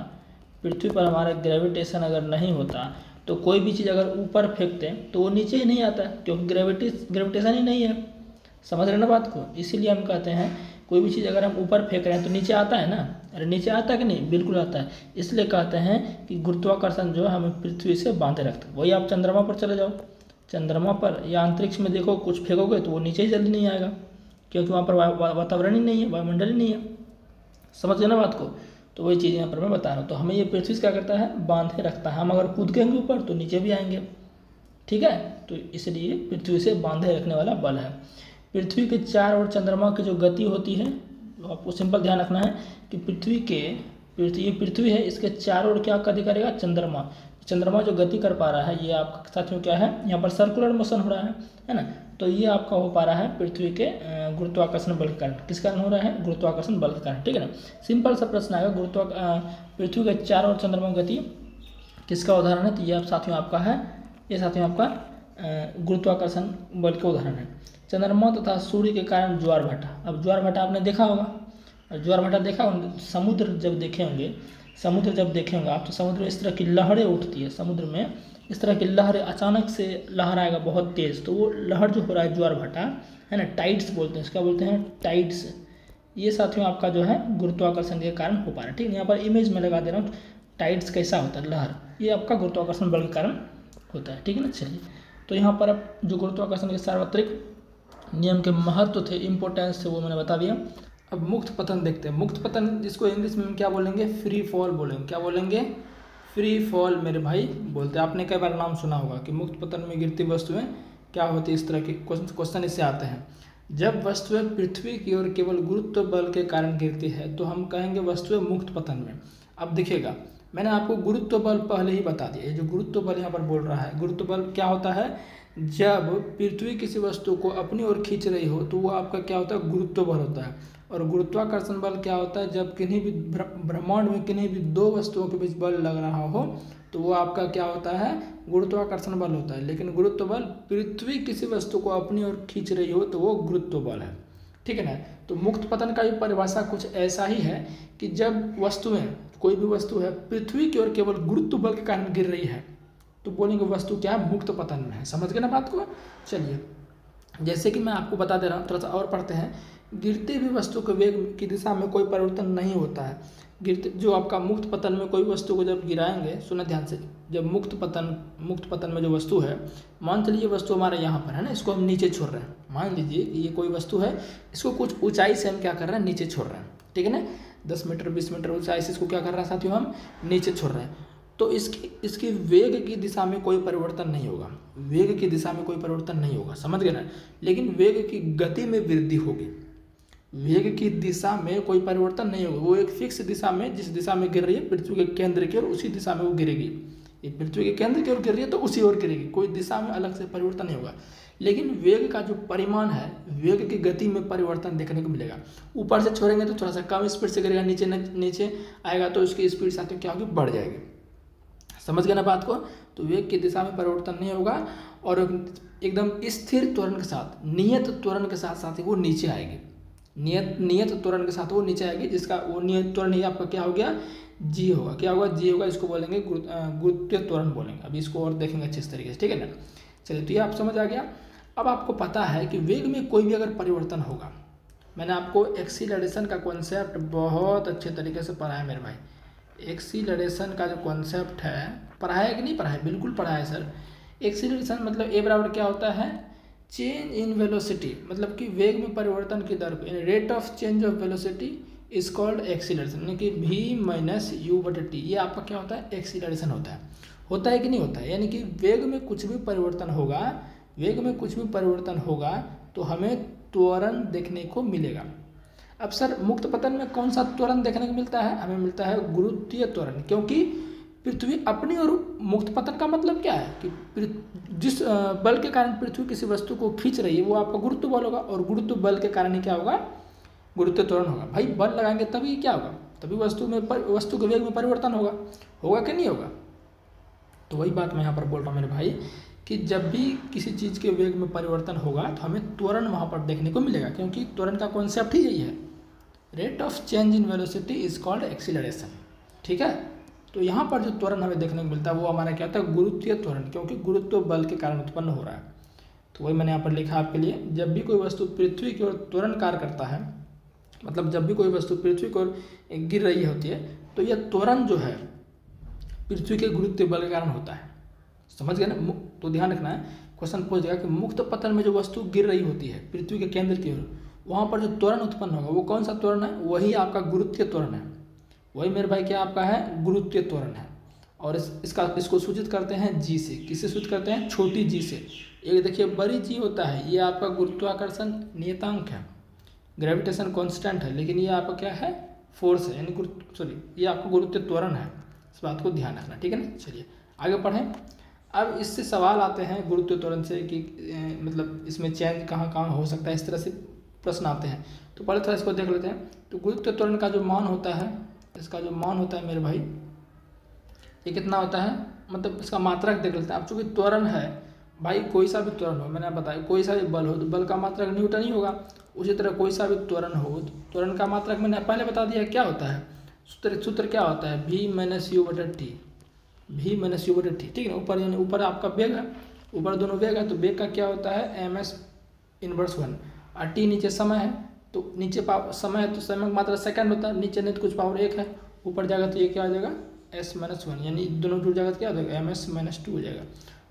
पृथ्वी पर हमारा ग्रेविटेशन अगर नहीं होता तो कोई भी चीज़ अगर ऊपर फेंकते हैं तो वो नीचे ही नहीं आता, क्योंकि ग्रेविटेशन ही नहीं है। समझ रहे ना बात को। इसीलिए हम कहते हैं कोई भी चीज़ अगर हम ऊपर फेंक रहे हैं तो नीचे आता है ना, अरे नीचे आता है कि नहीं, बिल्कुल आता है। इसलिए कहते हैं कि गुरुत्वाकर्षण जो है हमें पृथ्वी से बांधे रखता है। वही आप चंद्रमा पर चले जाओ, चंद्रमा पर या अंतरिक्ष में देखो कुछ फेंकोगे तो वो नीचे ही जल्दी नहीं आएगा, क्योंकि वहाँ पर वातावरण ही नहीं है, वायुमंडल ही नहीं है। समझ गए ना बात को। तो वही चीज़ यहाँ पर मैं बता रहा हूँ। तो हमें ये पृथ्वी क्या करता है, बांधे रखता है। हम अगर कूदेंगे ऊपर तो नीचे भी आएंगे, ठीक है। तो इसलिए पृथ्वी से बांधे रखने वाला बल है। पृथ्वी के चार ओर चंद्रमा की जो गति होती है, आपको सिंपल ध्यान रखना है कि पृथ्वी है, इसके चारों ओर क्या गति करेगा, चंद्रमा। चंद्रमा जो गति कर पा रहा है, ये आपका साथियों क्या है, यहाँ पर सर्कुलर मोशन हो रहा है ना। तो ये आपका हो पा रहा है पृथ्वी के गुरुत्वाकर्षण बल के कारण। किस कारण हो रहा है, गुरुत्वाकर्षण बल के कारण, ठीक है ना। सिंपल सा प्रश्न आएगा, पृथ्वी के चारों ओर चंद्रमा गति किसका उदाहरण है, तो ये साथियों आपका है, ये साथियों आपका गुरुत्वाकर्षण बल के उदाहरण है। चंद्रमा तथा सूर्य के कारण ज्वार भाटा। अब ज्वार भाटा आपने देखा होगा, ज्वार भाटा देखा होगा, समुद्र जब देखे होंगे आप, तो समुद्र में इस तरह की लहरें उठती है, समुद्र में इस तरह की लहरें, अचानक से लहर आएगा बहुत तेज़, तो वो लहर जो हो रहा है ज्वार भाटा है ना, टाइड्स बोलते हैं, इसका बोलते हैं टाइड्स। ये साथियों आपका जो है गुरुत्वाकर्षण के कारण हो पा रहा है, ठीक है। यहाँ पर इमेज में लगा दे रहा हूँ, टाइड्स कैसा होता है, लहर, ये आपका गुरुत्वाकर्षण बल के कारण होता है, ठीक है ना। चलिए, तो यहाँ पर अब जो गुरुत्वाकर्षण के सार्वत्रिक नियम के महत्व थे, इम्पोर्टेंस थे, वो मैंने बता दिया। अब मुक्त पतन देखते हैं। मुक्त पतन जिसको इंग्लिश में क्या बोलेंगे, फ्री फॉल बोलेंगे। क्या बोलेंगे, फ्री फॉल मेरे भाई बोलते हैं। आपने कई बार नाम सुना होगा कि मुक्त पतन में गिरती वस्तुएं क्या होती है, इस तरह के क्वेश्चन इससे आते हैं। जब वस्तुएं पृथ्वी की ओर केवल गुरुत्व बल के कारण गिरती है तो हम कहेंगे वस्तुएं मुक्त पतन में। अब देखिएगा, मैंने आपको गुरुत्व बल पहले ही बता दिया। ये जो गुरुत्व बल यहाँ पर बोल रहा है, गुरुत्व बल क्या होता है, जब पृथ्वी किसी वस्तु को अपनी ओर खींच रही हो तो वो आपका क्या होता है, गुरुत्व बल होता है। और गुरुत्वाकर्षण बल क्या होता है, जब किन्हीं भी ब्रह्मांड में किन्हीं भी दो वस्तुओं के बीच बल लग रहा हो तो वो आपका क्या होता है, गुरुत्वाकर्षण बल होता है। लेकिन गुरुत्व बल, पृथ्वी किसी वस्तु को अपनी ओर खींच रही हो तो वो गुरुत्व बल है, ठीक है ना। तो मुक्त पतन का भी परिभाषा कुछ ऐसा ही है कि जब वस्तुएं, कोई भी वस्तु है पृथ्वी की ओर केवल गुरुत्व बल के कारण गिर रही है तो बोलेंगे वस्तु क्या है, मुक्त पतन में है। समझ गए ना बात को। चलिए, जैसे कि मैं आपको बता दे रहा हूँ, थोड़ा सा और पढ़ते हैं। गिरती हुई वस्तु के वेग की दिशा में कोई परिवर्तन नहीं होता है। जो आपका मुक्त पतन में कोई वस्तु को जब गिराएंगे, सुना ध्यान से, जब मुक्त पतन में जो वस्तु है, मान चलिए वस्तु हमारे यहाँ पर है ना, इसको हम नीचे छोड़ रहे हैं। मान लीजिए कि ये कोई वस्तु है, इसको कुछ ऊंचाई से हम क्या कर रहे हैं, नीचे छोड़ रहे हैं, ठीक है ना। 10 मीटर 20 मीटर ऊंचाई से इसको क्या कर रहे हैं साथियों, हम नीचे छोड़ रहे हैं। तो इसकी वेग की दिशा में कोई परिवर्तन नहीं होगा, वेग की दिशा में कोई परिवर्तन नहीं होगा, समझ गए ना। लेकिन वेग की गति में वृद्धि होगी, वेग की दिशा में कोई परिवर्तन नहीं होगा। वो एक फिक्स दिशा में, जिस दिशा में गिर रही है पृथ्वी के केंद्र की ओर, उसी दिशा में वो गिरेगी। ये पृथ्वी के केंद्र की ओर गिर रही है तो उसी ओर गिरेगी, कोई दिशा में अलग से परिवर्तन नहीं होगा। लेकिन वेग का जो परिमाण है, वेग की गति में परिवर्तन देखने को मिलेगा। ऊपर से छोड़ेंगे तो थोड़ा सा कम स्पीड से गिरेगा, नीचे आएगा तो उसकी स्पीड साथ क्या होगी, बढ़ जाएगी। समझ गए ना बात को। तो वेग की दिशा में परिवर्तन नहीं होगा और एकदम स्थिर त्वरण के साथ, नियत त्वरण के साथ साथ ही वो नीचे आएगी। नियत त्वरण के साथ वो नीचे आएगी, जिसका वो नियत त्वरण ही आपका क्या हो गया, जी होगा। क्या होगा, जी होगा। इसको बोलेंगे गुरुत्वीय त्वरण बोलेंगे। अभी इसको और देखेंगे अच्छे तरीके से, ठीक है ना। चलिए, तो ये आप समझ आ गया। अब आपको पता है कि वेग में कोई भी अगर परिवर्तन होगा, मैंने आपको एक्सीलरेशन का कॉन्सेप्ट बहुत अच्छे तरीके से पढ़ाया मेरे भाई। एक्सीलरेशन का जो कॉन्सेप्ट है, पढ़ाया है कि नहीं पढ़ाया, बिल्कुल पढ़ाया है सर। एक्सीलरेशन मतलब ए बराबर क्या होता है, चेंज इन वेलोसिटी, मतलब कि वेग में परिवर्तन की दर को, rate of change of velocity is called acceleration, यानी कि v - u/t। ये आपका क्या होता है, एक्सीलरेशन होता है कि नहीं होता है। यानी कि वेग में कुछ भी परिवर्तन होगा, तो हमें त्वरण देखने को मिलेगा। अब सर मुक्त पतन में कौन सा त्वरण देखने को मिलता है, हमें मिलता है गुरुत्वीय त्वरण, क्योंकि पृथ्वी अपनी और मुक्त पतन का मतलब क्या है कि जिस बल के कारण पृथ्वी किसी वस्तु को खींच रही है वो आपका गुरुत्व बल होगा, और गुरुत्व बल के कारण ही क्या होगा, गुरुत्व त्वरण होगा। भाई बल लगाएंगे तभी क्या होगा, तभी वस्तु के वेग में परिवर्तन होगा कि नहीं होगा। तो वही बात मैं यहाँ पर बोल रहा हूँ मेरे भाई कि जब भी किसी चीज़ के वेग में परिवर्तन होगा तो हमें त्वरण वहाँ पर देखने को मिलेगा, क्योंकि त्वरण का कॉन्सेप्ट ही यही है, rate of change in velocity is called acceleration, ठीक है। तो यहाँ पर जो त्वरण हमें देखने को मिलता है वो हमारा क्या होता है, गुरुत्वीय त्वरण, क्योंकि गुरुत्व बल के कारण उत्पन्न हो रहा है। तो वही मैंने यहाँ पर लिखा आपके लिए, जब भी कोई वस्तु पृथ्वी की ओर त्वरण कार्य करता है, मतलब जब भी कोई वस्तु पृथ्वी की ओर गिर रही होती है तो यह त्वरण जो है पृथ्वी के गुरुत्व बल के कारण होता है। समझ गए ना। तो ध्यान रखना है, क्वेश्चन पूछ देगा कि मुक्त पतन में जो वस्तु गिर रही होती है पृथ्वी के केंद्र की ओर, वहाँ पर जो त्वरण उत्पन्न होगा वो कौन सा त्वरण है? वही आपका गुरुत्वीय त्वरण है। वही मेरे भाई क्या आपका है? गुरुत्वीय त्वरण है। और इसको सूचित करते हैं जी से। किससे सूचित करते हैं? छोटी जी से। एक देखिए बड़ी जी होता है, ये आपका गुरुत्वाकर्षण नियतांक है, ग्रेविटेशन कांस्टेंट है, लेकिन ये आपका क्या है? फोर्स है, यानी ये आपका गुरुत्वीय त्वरण है। इस बात को ध्यान रखना, ठीक है ना। चलिए आगे पढ़ें। अब इससे सवाल आते हैं गुरुत्वीय त्वरण से कि मतलब इसमें चेंज कहाँ कहाँ हो सकता है, इस तरह से प्रश्न आते हैं। तो पहले थोड़ा इसको देख लेते हैं। तो गुरुत्वीय त्वरण का जो मान होता है, इसका जो मान होता है मेरे भाई, ये कितना होता है? मतलब इसका मात्रक देख लेते हैं। अब चूँकि त्वरण है भाई, कोई सा भी त्वरण हो, मैंने बताया कोई सा भी बल हो तो बल का मात्रक न्यूटन ही होगा। उसी तरह कोई सा भी त्वरण हो तो त्वरण का मात्रक मैंने पहले बता दिया क्या होता है। सूत्र क्या होता है? V-U/T, V-U/T, ठीक है ना। ऊपर यानी ऊपर आपका वेग है, ऊपर दोनों वेग है, तो वेग का क्या होता है? ms−1, और t नीचे समय है, तो नीचे समय है तो समय का मात्रा सेकंड होता है, नीचे नहीं तो कुछ पावर 1 है, ऊपर जाएगा तो ये क्या हो जाएगा? s-1, यानी दोनों जुड़ जाएगा तो क्या हो जाएगा? ms-2 हो जाएगा।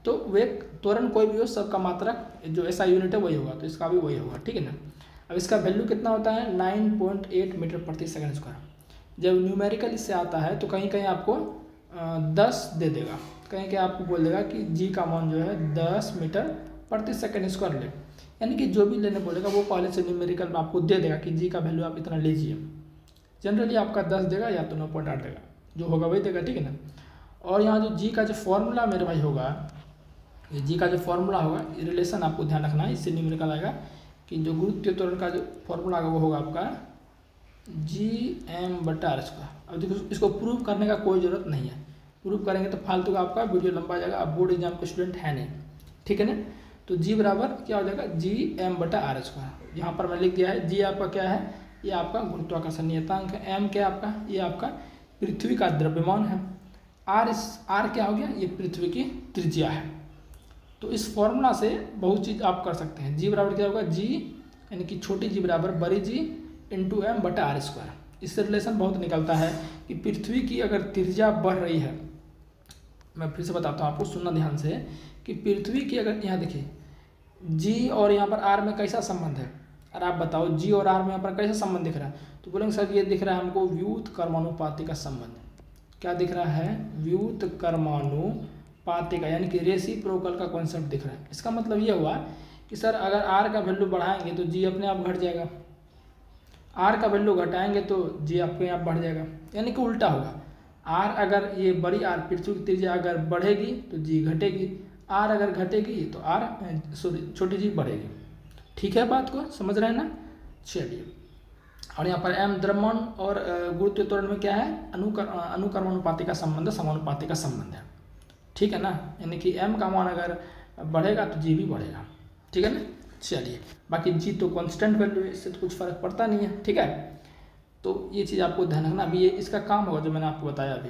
तो वेग त्वरण कोई भी हो, सबका मात्रक जो ऐसा यूनिट है वही होगा, तो इसका भी वही होगा, ठीक है ना। अब इसका वैल्यू कितना होता है? 9.8 मीटर प्रति सेकंड स्क्वायर। जब न्यूमेरिकल इससे आता है तो कहीं कहीं आपको 10 दे देगा, कहीं कहीं आपको बोल देगा कि जी का मान जो है 10 मीटर प्रति सेकंड स्क्वायर ले, यानी कि जो भी लेने बोलेगा वो पहले से न्यूमेरिकल में आपको दे देगा कि जी का वैल्यू आप इतना लीजिए। जनरली आपका 10 देगा या तो 9.8 देगा, जो होगा वही देगा, ठीक है ना। और यहाँ जो जी का जो फॉर्मूला मेरे भाई होगा, ये जी का जो फॉर्मूला होगा, रिलेशन आपको ध्यान रखना है, इससे न्यूमेरिकल आएगा कि जो गुरुत्वीय त्वरण का जो फॉर्मूला होगा वो होगा आपका Gm/r²। अब देखो इसको प्रूव करने का कोई ज़रूरत नहीं है, प्रूव करेंगे तो फालतू का आपका वीडियो लंबा जाएगा, आप बोर्ड एग्जाम के स्टूडेंट है नहीं, ठीक है ना। तो जी बराबर क्या हो जाएगा? Gm/r²। यहाँ पर मैं लिख दिया है। जी आपका क्या है? ये आपका गुरुत्वाकर्षण नियतांक है। एम क्या आपका? ये आपका पृथ्वी का द्रव्यमान है। आर क्या हो गया? ये पृथ्वी की त्रिज्या है। तो इस फॉर्मूला से बहुत चीज़ आप कर सकते हैं। जी बराबर क्या होगा? जी यानी कि छोटी जी बराबर बड़ी जी इंटू m/r²। इससे रिलेशन बहुत निकलता है कि पृथ्वी की अगर त्रिज्या बढ़ रही है, मैं फिर से बताता हूँ आपको, सुनना ध्यान से, कि पृथ्वी की अगर यहाँ देखिए जी और यहाँ पर आर में कैसा संबंध है, और आप बताओ जी और आर में यहाँ पर कैसा संबंध दिख रहा है? तो बोलेंगे सर ये दिख रहा है हमको व्युत्क्रमानुपाती का संबंध। क्या दिख रहा है? व्युत्क्रमानुपाती का, यानी कि रेसिप्रोकल का कॉन्सेप्ट दिख रहा है। इसका मतलब ये हुआ कि सर अगर आर का वैल्यू बढ़ाएंगे तो जी अपने आप घट जाएगा, आर का वैल्यू घटाएंगे तो जी अपने आप बढ़ जाएगा, यानी कि उल्टा होगा। आर अगर ये बड़ी आर पृथ्वी की त्रिज्या अगर बढ़ेगी तो जी घटेगी, आर अगर घटेगी तो छोटी जी बढ़ेगी। ठीक है, बात को समझ रहे हैं ना। चलिए, और यहाँ पर m द्रव्यमान और गुरुत्वीय त्वरण में क्या है? अनुक्रमानुपाती का संबंध, समानुपाती का संबंध है, ठीक है ना। यानी कि m का मान अगर बढ़ेगा तो जी भी बढ़ेगा, ठीक है ना। चलिए, बाकी जी तो कांस्टेंट वैल्यू है, इससे तो कुछ फर्क पड़ता नहीं है, ठीक है। तो ये चीज़ आपको ध्यान रखना। अभी ये इसका काम होगा जो मैंने आपको बताया अभी।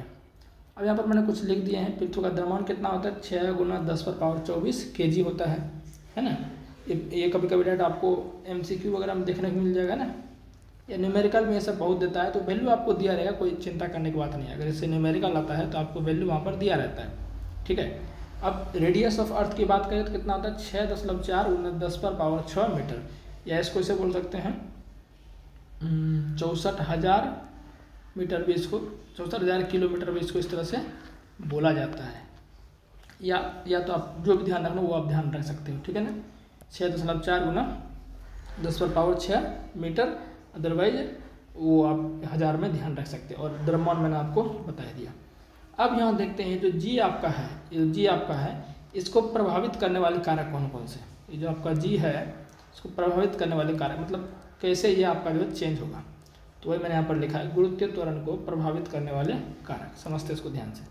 अब यहाँ पर मैंने कुछ लिख दिए हैं। पृथ्वी का द्रव्यमान कितना होता है? 6 × 10⁻24 kg होता है ना। ये कभी कभी डायरेक्ट आपको MCQ वगैरह में देखने को मिल जाएगा ना, या न्यूमेरिकल में ये सब बहुत देता है, तो वैल्यू आपको दिया रहेगा, कोई चिंता करने की बात नहीं है। अगर इससे न्यूमेरिकल आता है तो आपको वैल्यू वहाँ पर दिया रहता है, ठीक है। अब रेडियस ऑफ अर्थ की बात करें तो कितना होता है? 6.4 × 10⁻6 मीटर, या इसको इसे बोल सकते हैं 64,000 मीटर भी, इसको 64,000 किलोमीटर भी इसको इस तरह से बोला जाता है। या तो आप जो भी ध्यान रखना वो आप ध्यान रख सकते हो, ठीक है ना। 6.4 × 10⁻6 मीटर, अदरवाइज वो आप हज़ार में ध्यान रख सकते हैं। और द्रव्यमान मैंने आपको बता दिया। अब यहाँ देखते हैं जो जी आपका है, ये जी आपका है, इसको प्रभावित करने वाले कारक कौन कौन से? ये जो आपका जी है इसको प्रभावित करने वाले कारक, मतलब कैसे ये आपका जो चेंज होगा, तो वही मैंने यहाँ पर लिखा है। गुरुत्वीय त्वरण को प्रभावित करने वाले कारक, समझते इसको ध्यान से।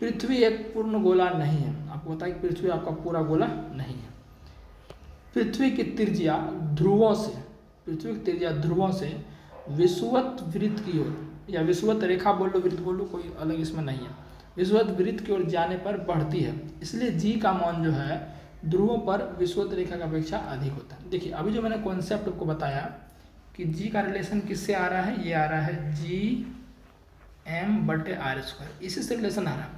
पृथ्वी एक पूर्ण गोला नहीं है, आपको बताया कि पृथ्वी आपका पूरा गोला नहीं है। पृथ्वी की त्रिज्या ध्रुवों से, पृथ्वी की त्रिज्या ध्रुवों से विषुवत वृत्त की ओर, या विषुवत रेखा बोल लो, वृत्त बोल लो, कोई अलग इसमें नहीं है, विषुवत वृत्त की ओर जाने पर बढ़ती है। इसलिए जी का मान जो है ध्रुवों पर विषुवत रेखा की अपेक्षा अधिक होता है। देखिए, अभी जो मैंने कॉन्सेप्ट आपको बताया कि जी का रिलेशन किससे आ रहा है? ये आ रहा है Gm/r², इसी से रिलेशन आ रहा है।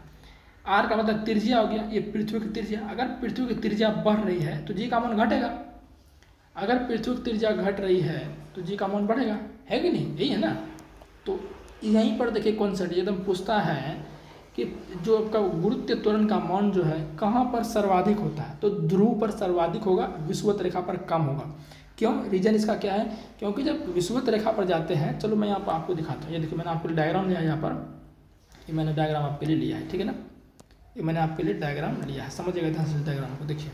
आर का मतलब त्रिज्या हो गया, ये पृथ्वी की त्रिज्या। अगर पृथ्वी की त्रिज्या बढ़ रही है तो जी का मान घटेगा, अगर पृथ्वी की त्रिज्या घट रही है तो जी का मान बढ़ेगा, है कि नहीं, यही है ना। तो यहीं पर देखिए कॉन्सेप्ट एकदम पूछता है कि जो आपका गुरुत्व त्वरण का मान जो है कहाँ पर सर्वाधिक होता है, तो ध्रुव पर सर्वाधिक होगा, विषुवत रेखा पर कम होगा। क्यों, रीजन इसका क्या है, क्योंकि जब विषुवत रेखा पर जाते हैं, चलो मैं यहाँ पर आपको दिखाता हूँ। ये देखिए मैंने आपको डायग्राम लिया है यहाँ पर, ये मैंने डायग्राम आपके लिए लिया है, ठीक है ना, ये मैंने आपके लिए डायग्राम लिया है, समझिएगा ध्यान से डायग्राम को। देखिए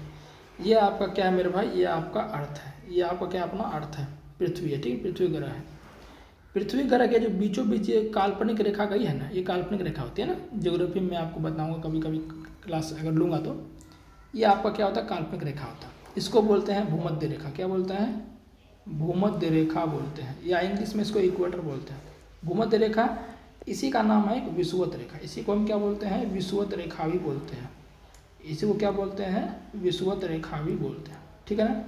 ये आपका क्या है मेरे भाई, ये आपका अर्थ है, ये आपका क्या अपना अर्थ है, पृथ्वी है, ठीक है, पृथ्वी ग्रह है। पृथ्वी ग्रह के जो बीचों बीच ये काल्पनिक रेखा गई है ना, ये काल्पनिक रेखा होती है ना, ज्योग्राफी में आपको बताऊंगा कभी कभी क्लास अगर लूँगा तो। ये आपका क्या होता है, काल्पनिक रेखा होता है, इसको बोलते हैं भूमध्य रेखा। क्या बोलते हैं, भूमध्य रेखा बोलते हैं, या इंग्लिश में इसको इक्वेटर बोलते हैं, भूमध्य रेखा। इसी का नाम है विषुवत रेखा, इसी को हम क्या बोलते हैं, विषुवत रेखा भी बोलते हैं, इसी को क्या बोलते हैं, विषुवत रेखा भी बोलते हैं, ठीक है ना।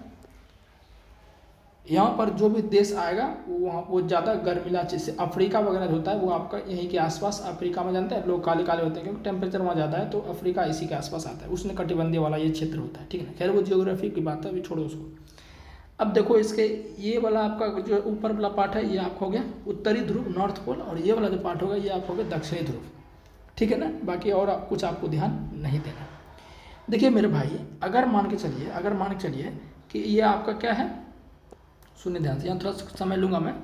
यहाँ पर जो भी देश आएगा वो ज़्यादा गर्मीला, जैसे अफ्रीका वगैरह होता है वो आपका यहीं के आसपास, अफ्रीका में जानते हैं लोग काले काले होते हैं क्योंकि टेम्परेचर वहाँ ज़्यादा है, तो अफ्रीका इसी के आसपास आता है, उसने कटिबंधीय वाला ये क्षेत्र होता है, ठीक है ना। खैर वो जियोग्राफी की बात है, अभी छोड़ो उसको। अब देखो इसके ये वाला आपका जो ऊपर वाला पार्ट है ये आपका हो गया उत्तरी ध्रुव, नॉर्थ पोल, और ये वाला जो पार्ट होगा ये आपका हो गया दक्षिणी ध्रुव, ठीक है ना। बाकी और कुछ आपको ध्यान नहीं देना। देखिए मेरे भाई, अगर मान के चलिए कि ये आपका क्या है, सुनिए ध्यान से, यहाँ थोड़ा समय लूँगा मैं।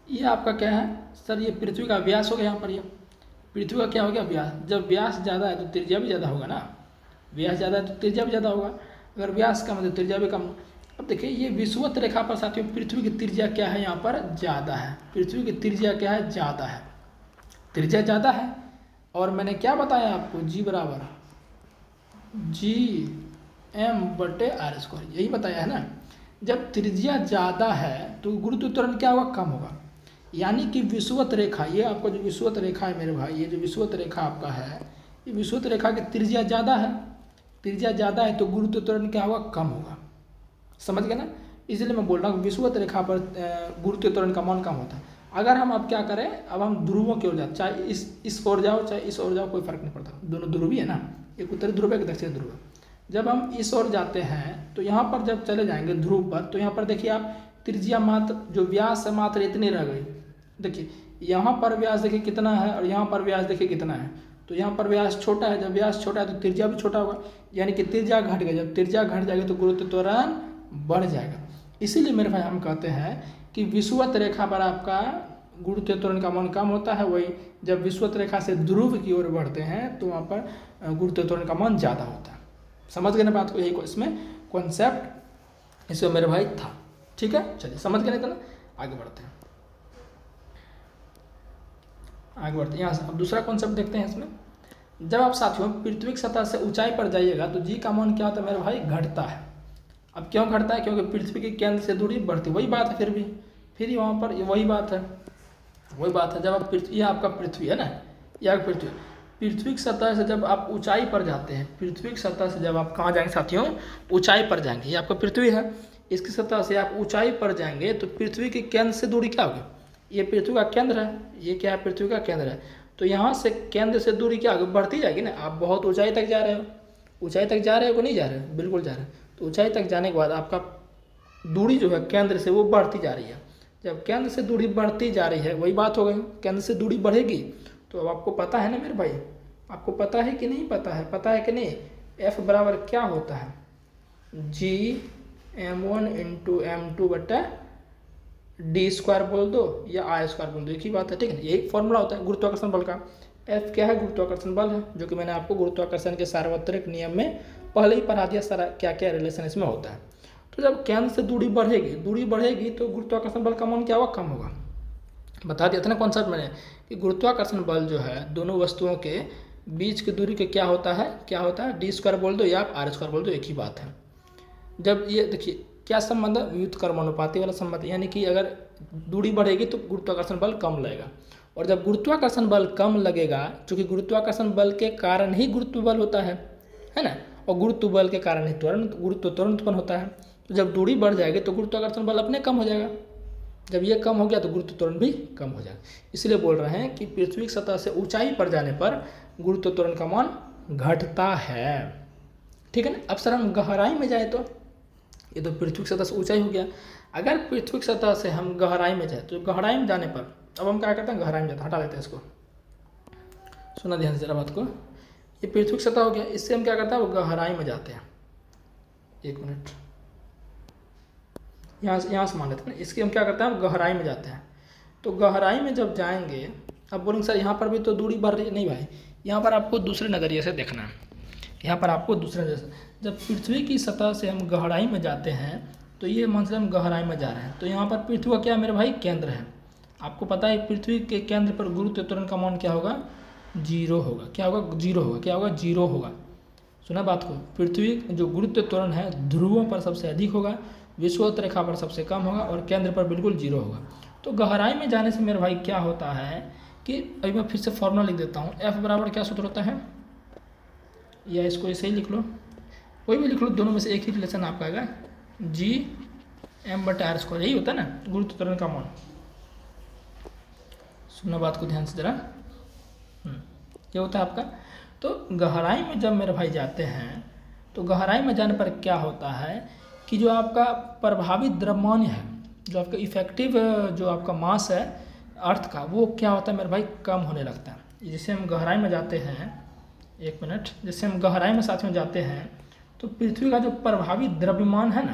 ये आपका क्या है सर, ये पृथ्वी का व्यास हो गया, यहाँ पर ये पृथ्वी का क्या हो गया, व्यास। जब व्यास ज़्यादा है तो त्रिज्या भी ज़्यादा होगा ना, व्यास ज़्यादा है तो त्रिज्या भी ज़्यादा होगा, अगर व्यास कम है तो त्रिज्या भी कम। अब देखिए ये विषुवत रेखा पर साथियों पृथ्वी की त्रिज्या क्या है, यहाँ पर ज़्यादा है, पृथ्वी की त्रिज्या क्या है, ज़्यादा है, त्रिज्या ज़्यादा है। और मैंने क्या बताया आपको, जी बराबर G/m/r², यही बताया है ना। जब त्रिज्या ज़्यादा है तो गुरुत्व त्वरण क्या होगा, कम होगा। यानी कि विषुवत रेखा, ये आपका जो विषुवत रेखा है मेरे भाई, ये जो विषुवत रेखा आपका है, ये विषुवत रेखा की त्रिज्या ज़्यादा है, त्रिज्या ज़्यादा है तो गुरुत्व त्वरण क्या होगा, कम होगा, समझ गए ना। इसलिए मैं बोल रहा हूँ विषुवत रेखा पर गुरुत्व त्वरण का मान कम होता है। अगर हम अब क्या करें, अब हम ध्रुवों की ओर जाए, चाहे इस ओर जाओ चाहे इस ओर जाओ, कोई फर्क नहीं पड़ता, दोनों ध्रुव ही है ना, एक उत्तरी ध्रुव है एक दक्षिणी ध्रुव है। जब हम इस ओर जाते हैं तो यहाँ पर जब चले जाएंगे ध्रुव पर, तो यहाँ पर देखिए आप त्रिज्या मात्र जो व्यास है मात्र इतनी रह गई। देखिए यहाँ पर व्यास देखिए कितना है और यहाँ पर व्यास देखिए कितना है, तो यहाँ पर व्यास छोटा है, जब व्यास छोटा है तो त्रिज्या भी छोटा होगा, यानी कि त्रिज्या घट गई, जब त्रिज्या घट जाएगी तो गुरुत्व त्वरण बढ़ जाएगा। इसीलिए मेरे भाई हम कहते हैं कि विषुवत रेखा पर आपका गुरुत्व त्वरण का मान कम होता है, वही जब विषुवत रेखा से ध्रुव की ओर बढ़ते हैं तो वहाँ पर गुरुत्व त्वरण का मान ज़्यादा होता है। समझ गए ना बात को, यही इसमें कॉन्सेप्ट इसमें मेरे भाई था, ठीक है। चलिए समझ गए ना, आगे बढ़ते हैं, यहाँ से अब दूसरा कॉन्सेप्ट देखते हैं इसमें। जब आप साथियों पृथ्वी की सतह से ऊंचाई पर जाइएगा तो जी का मान क्या होता है मेरे भाई, घटता है। अब क्यों घटता है, क्योंकि पृथ्वी के केंद्र से दूरी बढ़ती, वही बात है, फिर वहाँ पर वही बात है, जब आप पृथ्वी, यह आपका पृथ्वी है ना, यह पृथ्वी की सतह से जब आप ऊंचाई पर जाते हैं, पृथ्वी की सतह से जब आप कहाँ जाएंगे साथियों, ऊंचाई पर जाएंगे, ये आपका पृथ्वी है, इसकी सतह से आप ऊंचाई पर जाएंगे तो पृथ्वी के केंद्र से दूरी क्या होगी, ये पृथ्वी का केंद्र है, ये क्या है, पृथ्वी का केंद्र है, तो यहाँ से केंद्र से दूरी क्या होगी, बढ़ती जाएगी ना। आप बहुत ऊंचाई तक जा रहे हो, ऊंचाई तक जा रहे हो कि नहीं जा रहे हो, बिल्कुल जा रहे हो, तो ऊंचाई तक जाने के बाद आपका दूरी जो है केंद्र से वो बढ़ती जा रही है। जब केंद्र से दूरी बढ़ती जा रही है, वही बात हो गई, केंद्र से दूरी बढ़ेगी तो अब आपको पता है ना मेरे भाई, आपको पता है कि नहीं पता है, पता है कि नहीं, F बराबर क्या होता है, G/m1 × m2/d² बोल दो या I² बोल दो, एक ही बात है, ठीक है ना। यही फॉर्मूला होता है गुरुत्वाकर्षण बल का। F क्या है, गुरुत्वाकर्षण बल है, जो कि मैंने आपको गुरुत्वाकर्षण के सार्वत्रिक नियम में पहले ही पढ़ा दिया, सारा क्या क्या रिलेशन इसमें होता है। तो जब केंद्र से दूरी बढ़ेगी तो गुरुत्वाकर्षण बल का मान क्या होगा, कम होगा। बता दिया था ना कॉन्सेप्ट मैंने कि गुरुत्वाकर्षण बल जो है दोनों वस्तुओं के बीच की दूरी के क्या होता है, d² बोल दो या आप R² बोल दो, एक ही बात है। जब ये देखिए क्या संबंध है, व्युत्क्रमानुपाती वाला संबंध, यानी कि अगर दूरी बढ़ेगी तो गुरुत्वाकर्षण बल कम लगेगा, और जब गुरुत्वाकर्षण बल कम लगेगा, चूँकि गुरुत्वाकर्षण बल के कारण ही गुरुत्व बल होता है ना, और गुरुत्व बल के कारण ही गुरुत्व त्वरण उत्पन्न होता है। तो जब दूरी बढ़ जाएगी तो गुरुत्वाकर्षण बल अपने कम हो जाएगा, जब ये कम हो गया तो गुरुत्व त्वरण भी कम हो जाएगा। इसलिए बोल रहे हैं कि पृथ्वी की सतह से ऊंचाई पर जाने पर गुरुत्व त्वरण का मान घटता है। ठीक है ना। अब सर हम गहराई में जाए तो ये तो पृथ्वी की सतह से ऊंचाई हो गया। अगर पृथ्वी की सतह से हम गहराई में जाए तो गहराई में जाने पर अब हम क्या करते हैं, गहराई में जाते हैं, हटा देते हैं इसको, सुना ध्यान से जरा बात को। ये पृथ्वी की सतह हो गया, इससे हम क्या करते हैं, वो गहराई में जाते हैं। एक मिनट, यहाँ से मान लेते हैं, इसके हम क्या करते हैं, गहराई में जाते हैं। तो गहराई में जब जाएंगे, अब बोलेंगे सर यहाँ पर भी तो दूरी बढ़ रही है। नहीं भाई, यहाँ पर आपको दूसरे नज़रिए से देखना है। यहाँ पर आपको दूसरे नज़रिए से, जब पृथ्वी की सतह से हम गहराई में जाते हैं तो ये मान से हम गहराई में जा रहे हैं, तो यहाँ पर पृथ्वी का क्या मेरे भाई, केंद्र है। आपको पता है पृथ्वी के केंद्र पर गुरुत्व त्वरण का मान क्या होगा, 0 होगा। क्या होगा, 0 होगा। क्या होगा, 0 होगा। सुना बात को, पृथ्वी जो गुरुत्व त्वरण है ध्रुवों पर सबसे अधिक होगा, विषुवत रेखा पर सबसे कम होगा और केंद्र पर बिल्कुल 0 होगा। तो गहराई में जाने से मेरे भाई क्या होता है कि अभी मैं फिर से फॉर्मूला लिख देता हूँ। F बराबर क्या सूत्र होता है, या इसको ऐसे ही लिख लो, कोई भी लिख लो, दोनों में से एक ही रिलेशन आपका आएगा, G(m/r²), यही होता है ना गुरुत्व त्वरण का मान। सुनना बात को ध्यान से जरा। क्या होता है आपका, तो गहराई में जब मेरे भाई जाते हैं तो गहराई में जाने पर क्या होता है कि जो आपका प्रभावित द्रव्यमान है, जो आपका इफेक्टिव जो आपका मास है अर्थ का, वो क्या होता है मेरे भाई, कम होने लगता है। जैसे हम गहराई में जाते हैं, एक मिनट, जैसे हम गहराई में साथ में जाते हैं तो पृथ्वी का जो प्रभावित द्रव्यमान है ना,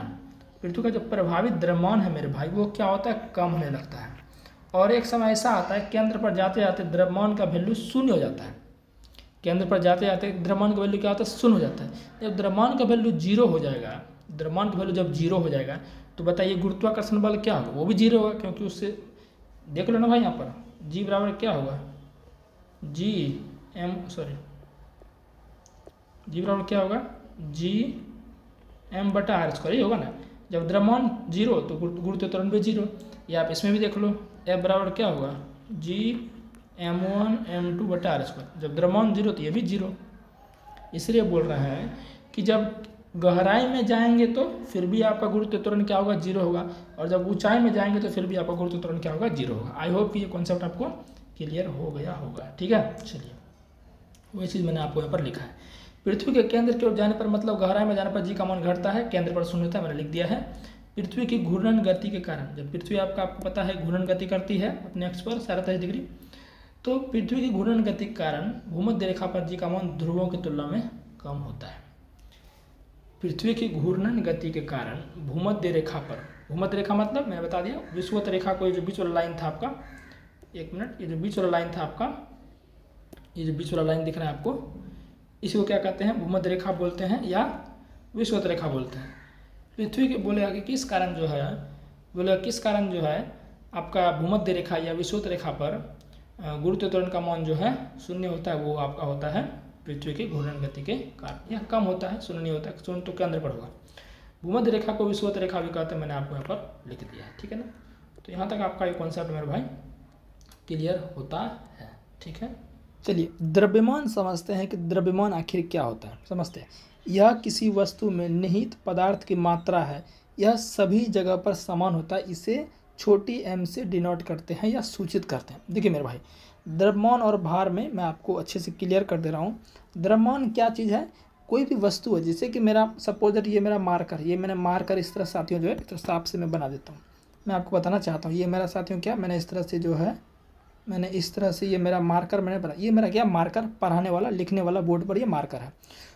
पृथ्वी का जो प्रभावित द्रव्यमान है मेरे भाई, वो क्या होता है, कम होने लगता है। और एक समय ऐसा आता है केंद्र पर जाते जाते द्रव्यमान का वैल्यू 0 हो जाता है। केंद्र पर जाते जाते द्रव्यमान का वैल्यू क्या होता है, 0 हो जाता है। जब द्रव्यमान का वैल्यू 0 हो जाएगा, द्रव्यमान का वैल्यू जब 0 हो जाएगा तो बताइए गुरुत्वाकर्षण बल क्या होगा, वो भी 0 होगा, क्योंकि उससे देख लो ना भाई, यहाँ पर G बराबर क्या होगा, G बराबर क्या होगा, G(m/r²), ही होगा ना। जब द्रव्यमान 0 तो गुरुत्व त्वरण भी 0। या आप इसमें भी देख लो, F बराबर क्या होगा, G(m1m2/r²). जब द्रव्यमान 0 तो ये भी 0। इसलिए बोल रहे हैं कि जब गहराई में जाएंगे तो फिर भी आपका गुरुत्व त्वरण क्या होगा, 0 होगा, और जब ऊंचाई में जाएंगे तो फिर भी आपका गुरुत्व त्वरण क्या होगा, 0 होगा। आई होप कि ये कॉन्सेप्ट आपको क्लियर हो गया होगा। ठीक है, चलिए वही चीज़ मैंने आपको यहाँ पर लिखा है। पृथ्वी के केंद्र की ओर जाने पर, मतलब गहराई में जाने पर G का मान घटता है, केंद्र पर 0 होता है, मैंने लिख दिया है। पृथ्वी की घूर्णन गति के कारण, जब पृथ्वी आपको पता है घूर्णन गति करती है अपने अक्ष पर 37 डिग्री, तो पृथ्वी की घूर्णन गति के कारण भूमध्य रेखा पर G का मान ध्रुवों की तुलना में कम होता है। पृथ्वी की घूर्णन गति के कारण भूमध्य रेखा पर, भूमध्य रेखा मतलब मैंने बता दिया विषुवत रेखा को, ये जो बीच वाला लाइन था आपका, एक मिनट, ये जो बीच वाला लाइन था आपका, ये जो बीच वाला लाइन दिख रहा है आपको, इसी को क्या कहते हैं, भूमध्य रेखा बोलते हैं या विषुवत रेखा बोलते हैं। पृथ्वी के बोलेगा कि किस कारण जो है, बोलेगा किस कारण जो है आपका भूमध्य रेखा या विषुवत रेखा पर गुरुत्व त्वरण का मान जो है 0 होता है, वो आपका होता है पृथ्वी की घूर्णन गति के कारण, या कम होता है, 0 नहीं होता है, 0 तो केंद्र पर होगा। भूमध्य रेखा को विषुवत रेखा भी कहते हैं, मैंने आपको यहाँ पर लिख दिया है। ठीक है ना, तो यहाँ तक आपका ये कॉन्सेप्ट मेरे भाई क्लियर होता है। ठीक है, चलिए द्रव्यमान समझते हैं कि द्रव्यमान आखिर क्या होता है, समझते हैं। यह किसी वस्तु में निहित पदार्थ की मात्रा है, यह सभी जगह पर समान होता है, इसे छोटी m से डिनोट करते हैं या सूचित करते हैं। देखिए मेरे भाई, द्रव्यमान और भार में मैं आपको अच्छे से क्लियर कर दे रहा हूँ। द्रव्यमान क्या चीज़ है, कोई भी वस्तु है, जैसे कि मेरा सपोज ये मेरा मार्कर, ये मैंने मार्कर इस तरह साथियों जो है तो साफ से मैं बना देता हूँ। मैं आपको बताना चाहता हूँ, ये मेरा साथियों क्या, मैंने इस तरह से जो है, मैंने इस तरह से ये मेरा मार्कर मैंने बना, ये मेरा क्या मार्कर, पढ़ाने वाला लिखने वाला बोर्ड पर ये मार्कर है।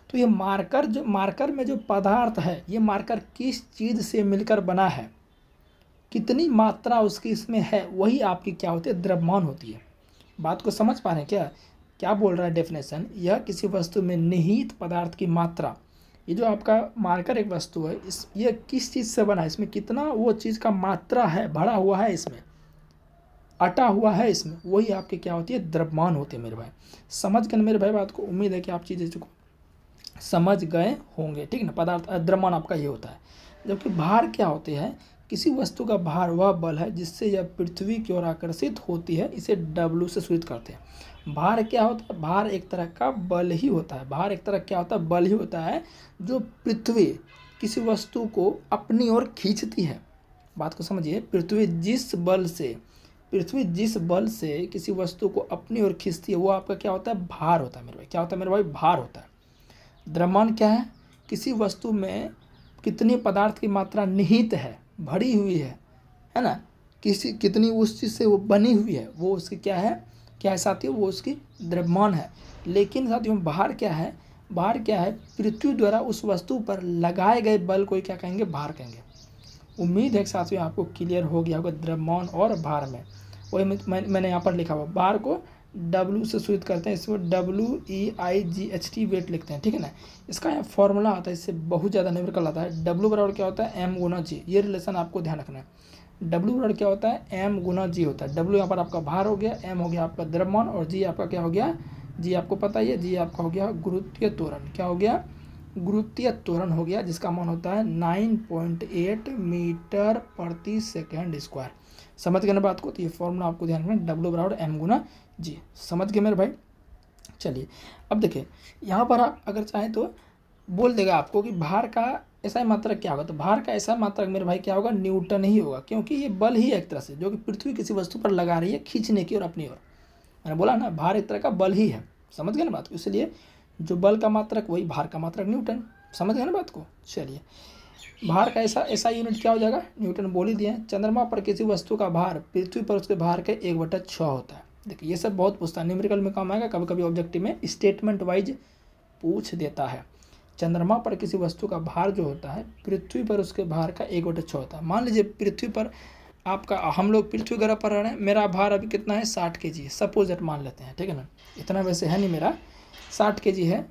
तो ये मार्कर, जो मार्कर में जो पदार्थ है, ये मार्कर किस चीज़ से मिलकर बना है, कितनी मात्रा उसकी इसमें है, वही आपकी क्या होती है, द्रव्यमान होती है। बात को समझ पा रहे हैं क्या, क्या बोल रहा है डेफिनेशन, यह किसी वस्तु में निहित पदार्थ की मात्रा, ये जो आपका मार्कर एक वस्तु है, इस ये किस चीज़ से बना है, इसमें कितना वो चीज़ का मात्रा है, भरा हुआ है, इसमें अटा हुआ है, इसमें वही आपके क्या होती है, द्रव्यमान होते हैं मेरे भाई। समझ गए मेरे भाई बात को, उम्मीद है कि आप चीज़ें को समझ गए होंगे। ठीक ना, पदार्थ द्रव्यमान आपका ये होता है। जबकि भार क्या होते हैं, किसी वस्तु का भार वह बल है जिससे यह पृथ्वी की ओर आकर्षित होती है, इसे W से सूचित करते हैं। भार क्या होता है, भार एक तरह का बल ही होता है, भार एक तरह क्या होता है, बल ही होता है, जो पृथ्वी किसी वस्तु को अपनी ओर खींचती है। बात को समझिए, पृथ्वी जिस बल से पृथ्वी जिस बल से किसी वस्तु को अपनी ओर खींचती है वो आपका क्या होता है, भार होता है मेरे भाई। क्या होता है मेरे भाई, भार होता है। द्रव्यमान क्या है, किसी वस्तु में कितनी पदार्थ की मात्रा निहित है, भरी हुई है ना, कितनी उस चीज़ से वो बनी हुई है, वो उसकी क्या है साथियों, वो उसकी द्रव्यमान है। लेकिन साथियों भार क्या है, भार क्या है, पृथ्वी द्वारा उस वस्तु पर लगाए गए बल को क्या कहेंगे, भार कहेंगे। उम्मीद है साथियों आपको क्लियर हो गया होगा द्रव्यमान और भार में। वही मैंने यहाँ पर लिखा हुआ, भार को W से सूचित करते हैं, इसमें WEIGHT वेट लिखते हैं, ठीक है ना। इसका यहाँ फॉर्मूला आता है, इससे बहुत ज़्यादा न्यूमेरिकल आता है। W बराबर क्या होता है, M गुना G। ये रिलेशन आपको ध्यान रखना है। W बराबर क्या होता है, M गुना G होता है। W यहाँ पर आपका भार हो गया, M हो गया आपका द्रव्यमान, और G आपका क्या हो गया, G आपको पता ही है, G आपका हो गया गुरुत्वीय त्वरण। क्या हो गया, गुरुत्वीय त्वरण हो गया, जिसका मान होता है 9.8 मीटर प्रति सेकेंड स्क्वायर। समझ गए ना बात को। तो ये फॉर्मूला आपको ध्यान रखना, W बराबर M गुना G। समझ गए मेरे भाई। चलिए अब देखिए, यहाँ पर आप अगर चाहें तो बोल देगा आपको कि भार का ऐसा मात्रक क्या होगा। तो भार का ऐसा मात्रक मेरे भाई क्या होगा, न्यूटन ही होगा, क्योंकि ये बल ही एक तरह से जो कि पृथ्वी किसी वस्तु पर लगा रही है खींचने की और अपनी ओर। मैंने बोला ना, भार एक तरह का बल ही है। समझ गए ना बात को। इसलिए जो बल का मात्रक वही भार का मात्रक न्यूटन। समझ गए ना बात को। चलिए, भार का ऐसा यूनिट क्या हो जाएगा, न्यूटन बोल ही दिया। चंद्रमा पर किसी वस्तु का भार पृथ्वी पर उसके भार के 1/6 होता है। देखिए ये सब बहुत पूछता है, न्यूमेरिकल में काम आएगा, कभी कभी ऑब्जेक्टिव में स्टेटमेंट वाइज पूछ देता है। चंद्रमा पर किसी वस्तु का भार जो होता है पृथ्वी पर उसके भार का 1/6 होता है। मान लीजिए पृथ्वी पर आपका, हम लोग पृथ्वी ग्रह पर रह रहे हैं, मेरा भार अभी कितना है, 60 kg सपोज दैट मान लेते हैं, ठीक है ना। इतना वैसे है नहीं मेरा, 60 kg है,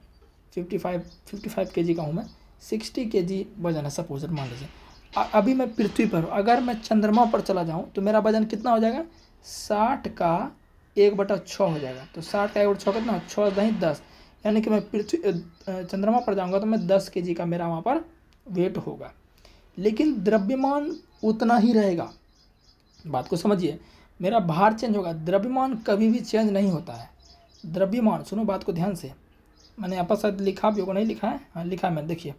55 kg का हूँ मैं, 60 kg वजन है सपोज दैट मान लीजिए। अभी मैं पृथ्वी पर, अगर मैं चंद्रमा पर चला जाऊँ तो मेरा वजन कितना हो जाएगा, 60 का 1/6 हो जाएगा। तो 60 का 1/6 कितना, 6 नहीं 10, यानी कि मैं पृथ्वी चंद्रमा पर जाऊंगा तो मैं 10 kg का मेरा वहाँ पर वेट होगा। लेकिन द्रव्यमान उतना ही रहेगा। बात को समझिए, मेरा भार चेंज होगा, द्रव्यमान कभी भी चेंज नहीं होता है। द्रव्यमान, सुनो बात को ध्यान से, मैंने यहाँ पर शायद लिखा भी होगा, नहीं लिखा है, हाँ लिखा है। मैं देखिए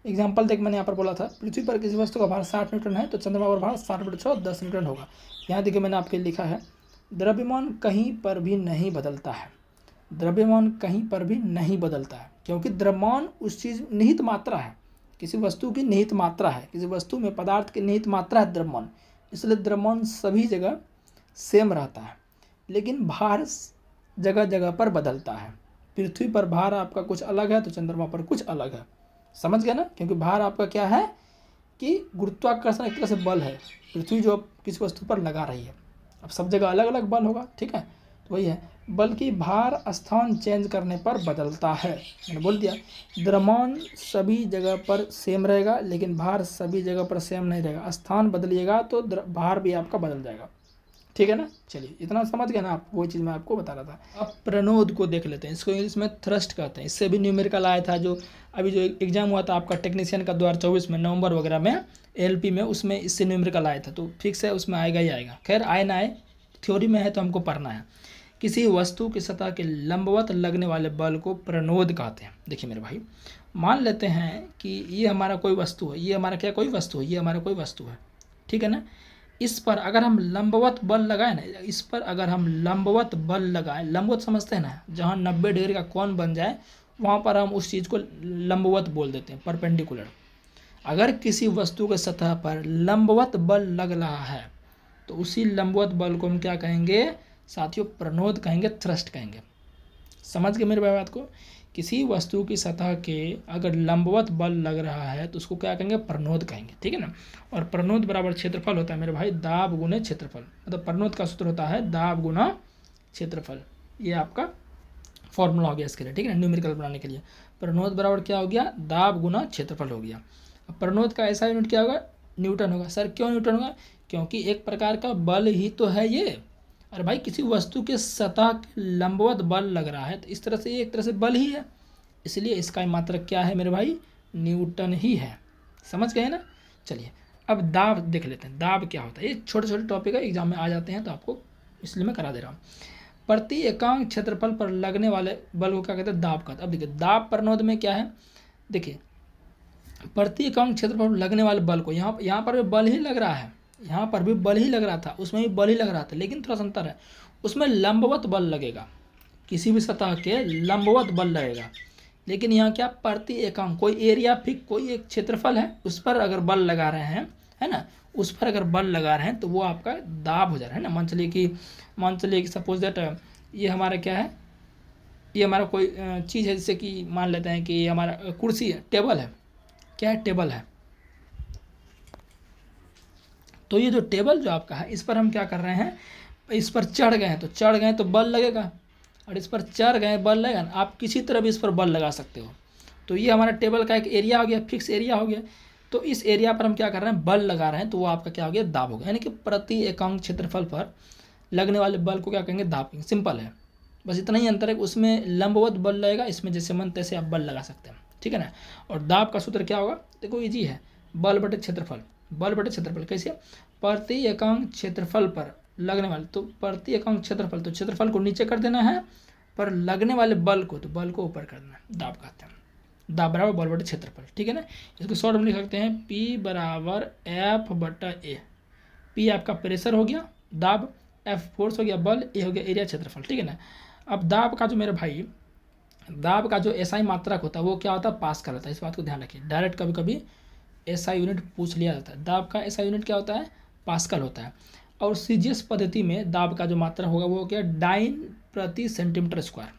एग्जाम्पल देख, मैंने यहाँ पर बोला था पृथ्वी पर किसी वस्तु का भार 60 न्यूटन है तो चंद्रमा पर भार 60/6 10 न्यूटन होगा। यहाँ देखिए मैंने आपके लिखा है, द्रव्यमान कहीं पर भी नहीं बदलता है। द्रव्यमान कहीं पर भी नहीं बदलता है, क्योंकि द्रव्यमान उस चीज़ निहित मात्रा है, किसी वस्तु की निहित मात्रा है, किसी वस्तु में पदार्थ की निहित मात्रा है द्रव्यमान, इसलिए द्रव्यमान सभी जगह सेम रहता है। लेकिन भार जगह जगह पर बदलता है। पृथ्वी पर भार आपका कुछ अलग है तो चंद्रमा पर कुछ अलग है। समझ गए ना, क्योंकि भार आपका क्या है कि गुरुत्वाकर्षण एक तरह से बल है, पृथ्वी जो किसी वस्तु पर लगा रही है। अब सब जगह अलग अलग बल होगा, ठीक है, तो वही है, बल्कि भार स्थान चेंज करने पर बदलता है। मैंने बोल दिया द्रव्यमान सभी जगह पर सेम रहेगा, लेकिन भार सभी जगह पर सेम नहीं रहेगा। स्थान बदलिएगा तो भार भी आपका बदल जाएगा, ठीक है ना। चलिए इतना समझ गए ना आप, वो चीज़ मैं आपको बता रहा था। अब प्रणोद को देख लेते हैं, इसको इंग्लिश में थ्रस्ट कहते हैं। इससे भी न्यूमेरिकल आया था, जो अभी जो एग्जाम हुआ था आपका टेक्नीशियन का 2024 में नवंबर वगैरह में LP में, उसमें इससे न्यूमेरिकल आया था, तो फिक्स है उसमें आएगा ही आएगा। खैर आए ना आए, थ्योरी में है तो हमको पढ़ना है। किसी वस्तु की सतह के लंबवत लगने वाले बल को प्रणोद कहते हैं। देखिए मेरे भाई, मान लेते हैं कि ये हमारा कोई वस्तु है, ये हमारा क्या कोई वस्तु है, ये हमारा कोई वस्तु है, ठीक है ना। इस पर अगर हम लंबवत बल लगाएं ना, इस पर अगर हम लंबवत बल लगाएं, लंबवत समझते हैं ना, जहाँ 90 डिग्री का कोण बन जाए वहाँ पर हम उस चीज़ को लंबवत बोल देते हैं, परपेंडिकुलर। अगर किसी वस्तु के सतह पर लंबवत बल लग रहा है तो उसी लंबवत बल को हम क्या कहेंगे साथियों, प्रणोद कहेंगे, थ्रस्ट कहेंगे। समझ गए मेरे भाई बात को। किसी वस्तु की सतह के अगर लंबवत बल लग रहा है तो उसको क्या कहेंगे, प्रणोद कहेंगे, ठीक है ना। और प्रणोद बराबर क्षेत्रफल होता है मेरे भाई दाब गुने क्षेत्रफल, मतलब प्रणोद का सूत्र होता है दाब गुना क्षेत्रफल। ये आपका फॉर्मूला हो गया इसके लिए, ठीक है ना, न्यूमेरिकल बनाने के लिए। प्रणोद बराबर क्या हो गया, दाब गुना क्षेत्रफल हो गया। अब प्रणोद का ऐसा यूनिट क्या होगा, न्यूटन होगा। सर क्यों न्यूटन होगा, क्योंकि एक प्रकार का बल ही तो है ये। अरे भाई किसी वस्तु के सतह के लंबवत बल लग रहा है तो इस तरह से ये एक तरह से बल ही है, इसलिए इसका मात्रक क्या है मेरे भाई, न्यूटन ही है। समझ गए ना। चलिए अब दाब देख लेते हैं, दाब क्या होता है। ये छोटे छोटे टॉपिक है, एग्जाम में आ जाते हैं तो आपको इसलिए मैं करा दे रहा हूँ। प्रति एकांक क्षेत्रफल पर लगने वाले बल को क्या कहते हैं, दाब कहते हैं। अब देखिए दाब प्रणोद में क्या है, देखिए प्रति एकांक क्षेत्रफल पर लगने वाले बल को, यहाँ पर बल ही लग रहा है, यहाँ पर भी बल ही लग रहा था, उसमें भी बल ही लग रहा था, लेकिन थोड़ा सा अंतर है, उसमें लंबवत बल लगेगा, किसी भी सतह के लंबवत बल लगेगा। लेकिन यहाँ क्या, प्रति एकांक कोई एरिया फिक्स, कोई एक क्षेत्रफल है, उस पर अगर बल लगा रहे हैं, है ना, उस पर अगर बल लगा रहे हैं तो वो आपका दाब हो जा रहा है ना। मान चलिए कि सपोज दैट ये हमारा क्या है, ये हमारा कोई चीज़ है, जैसे कि मान लेते हैं कि ये हमारा कुर्सी है, टेबल है, क्या है, टेबल है। तो ये जो टेबल जो आपका है, इस पर हम क्या कर रहे हैं, इस पर चढ़ गए हैं, तो चढ़ गए तो बल लगेगा, और इस पर चढ़ गए बल लगेगा ना। आप किसी तरह भी इस पर बल लगा सकते हो। तो ये हमारा टेबल का एक एरिया हो गया, फिक्स एरिया हो गया। तो इस एरिया पर हम क्या कर रहे हैं, बल लगा रहे हैं, तो वो आपका क्या हो गया, दाब हो गया। यानी कि प्रति एकांक क्षेत्रफल पर लगने वाले बल को क्या कहेंगे, दाब कहेंगे। सिंपल है, बस इतना ही अंतर है कि उसमें लंबवत बल लगेगा, इसमें जैसे मन तैसे आप बल लगा सकते हैं, ठीक है ना। और दाब का सूत्र क्या होगा, देखो इजी है, बल बटे क्षेत्रफल। बल बटे क्षेत्रफल कैसे, प्रति एकांक क्षेत्रफल पर लगने वाले, तो प्रति एकांक क्षेत्रफल, तो क्षेत्रफल को नीचे कर देना है, पर लगने वाले बल को, तो बल को ऊपर कर देना है, दाब कहते हैं। दाब बराबर बल बटे क्षेत्रफल, ठीक है ना। इसको शॉर्ट में लिख सकते हैं, P बराबर F बटा A। P आपका प्रेशर हो गया, दाब, F फोर्स हो गया, बल, A हो गया एरिया, क्षेत्रफल, ठीक है ना। अब दाब का जो मेरे भाई, दाब का जो SI मात्रक होता है वो क्या होता है, पास्कल होता है। इस बात को ध्यान रखिए, डायरेक्ट कभी कभी SI यूनिट पूछ लिया जाता है। दाब का SI यूनिट क्या होता है, पास्कल होता है। और CGS पद्धति में दाब का जो मात्रा होगा वो क्या, डाइन प्रति सेंटीमीटर स्क्वायर।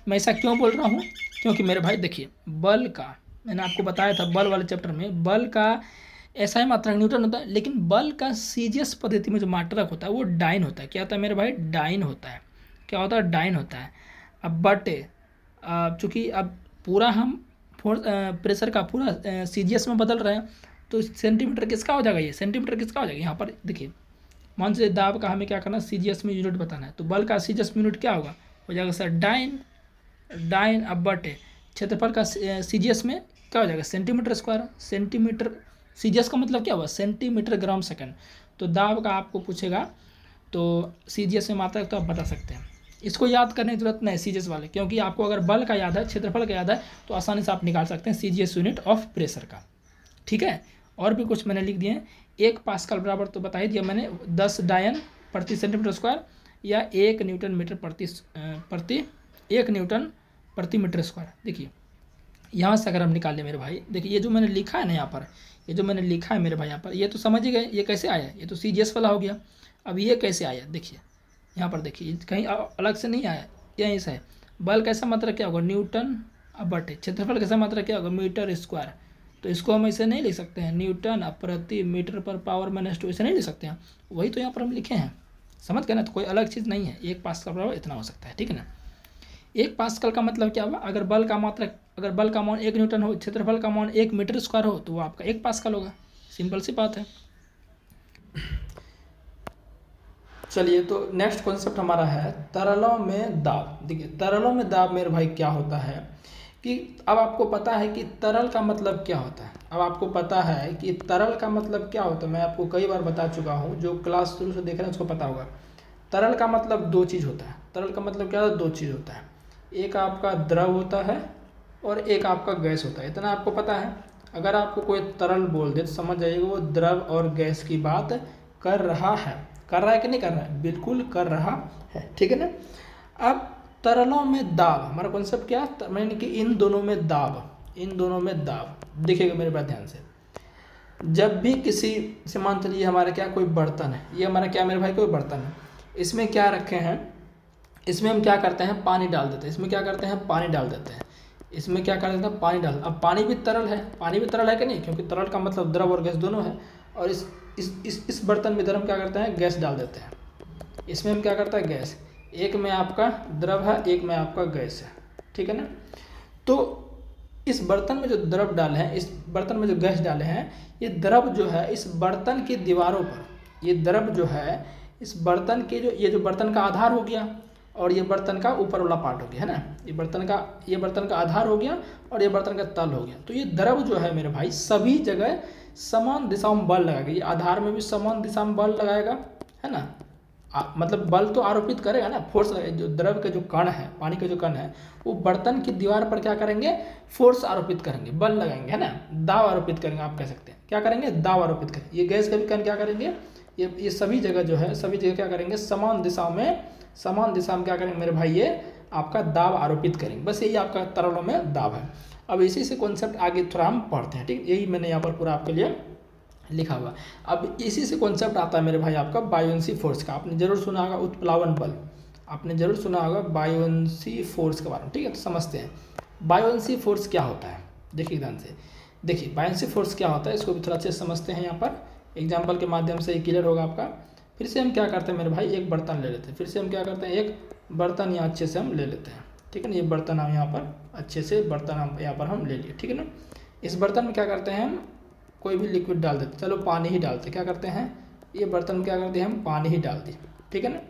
मैं ऐसा क्यों बोल रहा हूँ, क्योंकि मेरे भाई देखिए, बल का मैंने आपको बताया था, बल वाले चैप्टर में बल का SI मात्रक न्यूटन होता है, लेकिन बल का CGS पद्धति में जो मात्रक होता है वो डाइन होता है। क्या होता है मेरे भाई, डाइन होता है। क्या होता है, डाइन होता है। अब बटे, चूँकि अब पूरा हम प्रेशर का पूरा CGS में बदल रहे हैं, तो सेंटीमीटर किसका हो जाएगा, ये सेंटीमीटर किसका हो जाएगा। यहाँ पर देखिए, मान लीजिए दाब का हमें क्या करना है, CGS में यूनिट बताना है, तो बल का CGS में यूनिट क्या होगा, हो जाएगा सर डाइन। डाइन अब बटे क्षेत्रफल का CGS में क्या हो जाएगा, सेंटीमीटर स्क्वायर। सेंटीमीटर, CGS का मतलब क्या हुआ, सेंटीमीटर ग्राम सेकंड। तो दाब का आपको पूछेगा तो CGS में मात्रा तो आप बता सकते हैं। इसको याद करने की जरूरत नहीं CGS वाले, क्योंकि आपको अगर बल का याद है, क्षेत्रफल का याद है, तो आसानी से आप निकाल सकते हैं CGS यूनिट ऑफ प्रेशर का, ठीक है। और भी कुछ मैंने लिख दिए हैं, 1 पास्कल बराबर तो बता ही दिया मैंने, 10 डायन प्रति सेंटीमीटर स्क्वायर, या 1 न्यूटन मीटर प्रति 1 न्यूटन प्रति मीटर स्क्वायर। देखिए यहाँ से अगर हम निकाल लें मेरे भाई, देखिए ये जो मैंने लिखा है ना यहाँ पर, ये जो मैंने लिखा है मेरे भाई यहाँ पर, ये तो समझ ही गए ये कैसे आया, ये तो CGS वाला हो गया। अब ये कैसे आया, देखिए यहाँ पर देखिए, कहीं अलग से नहीं आया, यहीं से है। बल कैसा मात्रा क्या होगा, न्यूटन अब बटे क्षेत्रफल कैसा मात्रा क्या होगा, मीटर स्क्वायर। तो इसको हम ऐसे नहीं लिख सकते हैं, न्यूटन प्रति मीटर पर पावर -2, ऐसे नहीं लिख सकते हैं। वही तो यहाँ पर हम लिखे हैं, समझ गए ना। तो कोई अलग चीज़ नहीं है, 1 पास्कल बराबर इतना हो सकता है, ठीक है ना। 1 पास्कल का मतलब क्या हुआ, अगर बल का मात्रा, अगर बल का मान 1 न्यूटन हो, क्षेत्रफल का मान 1 मीटर स्क्वायर हो, तो वो आपका 1 पास्कल होगा। सिंपल सी बात है। चलिए, तो नेक्स्ट कॉन्सेप्ट हमारा है तरलों में दाब। देखिए तरलों में दाब मेरे भाई क्या होता है कि अब आपको पता है कि तरल का मतलब क्या होता है। अब आपको पता है कि तरल का मतलब क्या होता है, मैं आपको कई बार बता चुका हूँ, जो क्लास शुरू से देख रहे हैं उसको पता होगा। तरल का मतलब 2 चीज़ होता है। तरल का मतलब क्या होता है, 2 चीज़ होता है, एक आपका द्रव होता है और एक आपका गैस होता है। इतना आपको पता है। अगर आपको कोई तरल बोल दे तो समझ जाइएगा वो द्रव और गैस की बात कर रहा है। कर रहा है कि नहीं कर रहा है, बिल्कुल कर रहा है, ठीक है ना। अब तरलों में दाब, हमारा कॉन्सेप्ट क्या है, मैंने कि इन दोनों में दाब, इन दोनों में दाब। देखिएगा मेरे बात ध्यान से, जब भी किसी से मान चलिए हमारा क्या कोई बर्तन है, ये हमारा क्या मेरे भाई कोई बर्तन है, इसमें क्या रखे हैं, इसमें हम क्या करते हैं, पानी डाल देते हैं। इसमें क्या करते हैं, पानी डाल देते हैं। इसमें क्या कर देते हैं, पानी डाल। अब पानी भी तरल है, पानी भी तरल है कि नहीं, क्योंकि तरल का मतलब द्रव और गैस दोनों है। और इस बर्तन में इधर हम क्या करते हैं, गैस डाल देते हैं। इसमें हम क्या करते हैं, गैस, एक में आपका द्रव है, एक में आपका गैस है, ठीक है ना। तो इस बर्तन में जो द्रव डाले हैं, इस बर्तन में जो गैस डाले हैं, ये द्रव जो है इस बर्तन की दीवारों पर, ये द्रव जो है इस बर्तन के जो, ये जो बर्तन का आधार हो गया और ये बर्तन का ऊपर वाला पार्ट हो गया, है ना। ये बर्तन का आधार हो गया और ये बर्तन का तल हो गया। तो ये द्रव जो है मेरे भाई सभी जगह समान दिशा में बल लगाएगा। ये आधार में भी समान दिशा में बल लगाएगा, है ना। मतलब बल तो आरोपित करेगा ना, फोर्स लगेगा। जो द्रव के जो कण है, पानी के जो कण है, वो बर्तन की दीवार पर क्या करेंगे, फोर्स आरोपित करेंगे, बल लगाएंगे, है ना, दाब आरोपित करेंगे, आप कह सकते हैं। क्या करेंगे, दाब आरोपित करेंगे। ये गैस का विकर्ण क्या करेंगे, ये सभी जगह जो है, सभी जगह क्या करेंगे, समान दिशा में क्या करेंगे मेरे भाई, ये आपका दाब आरोपित करेंगे। बस यही आपका तरलों में दाब है। अब इसी से कॉन्सेप्ट आगे थोड़ा हम पढ़ते हैं, ठीक। यही मैंने यहाँ पर पूरा आपके लिए लिखा हुआ। अब इसी से कॉन्सेप्ट आता है मेरे भाई आपका बायोन्सी फोर्स का। आपने जरूर सुना होगा उत्प्लावन बल, आपने जरूर सुना होगा बायोन्सी फोर्स के बारे में, ठीक है। तो समझते हैं बायोन्सी फोर्स क्या होता है। देखिए ध्यान से, देखिए बायोन्सी फोर्स क्या होता है, इसको भी थोड़ा अच्छे से समझते हैं। यहाँ पर एग्जाम्पल के माध्यम से क्लियर होगा आपका। फिर से हम क्या करते हैं मेरे भाई, एक बर्तन ले लेते हैं। फिर से हम क्या करते हैं, एक बर्तन यहाँ अच्छे से हम ले लेते हैं, ठीक है ना। ये बर्तन हम यहाँ पर अच्छे से बर्तन हम यहाँ पर हम ले लिए, ठीक है ना। इस बर्तन में क्या करते हैं हम, कोई भी लिक्विड डाल देते, चलो पानी ही डालते, क्या करते हैं, ये बर्तन में क्या करते हैं हम, पानी ही डाल दिए, ठीक है ना।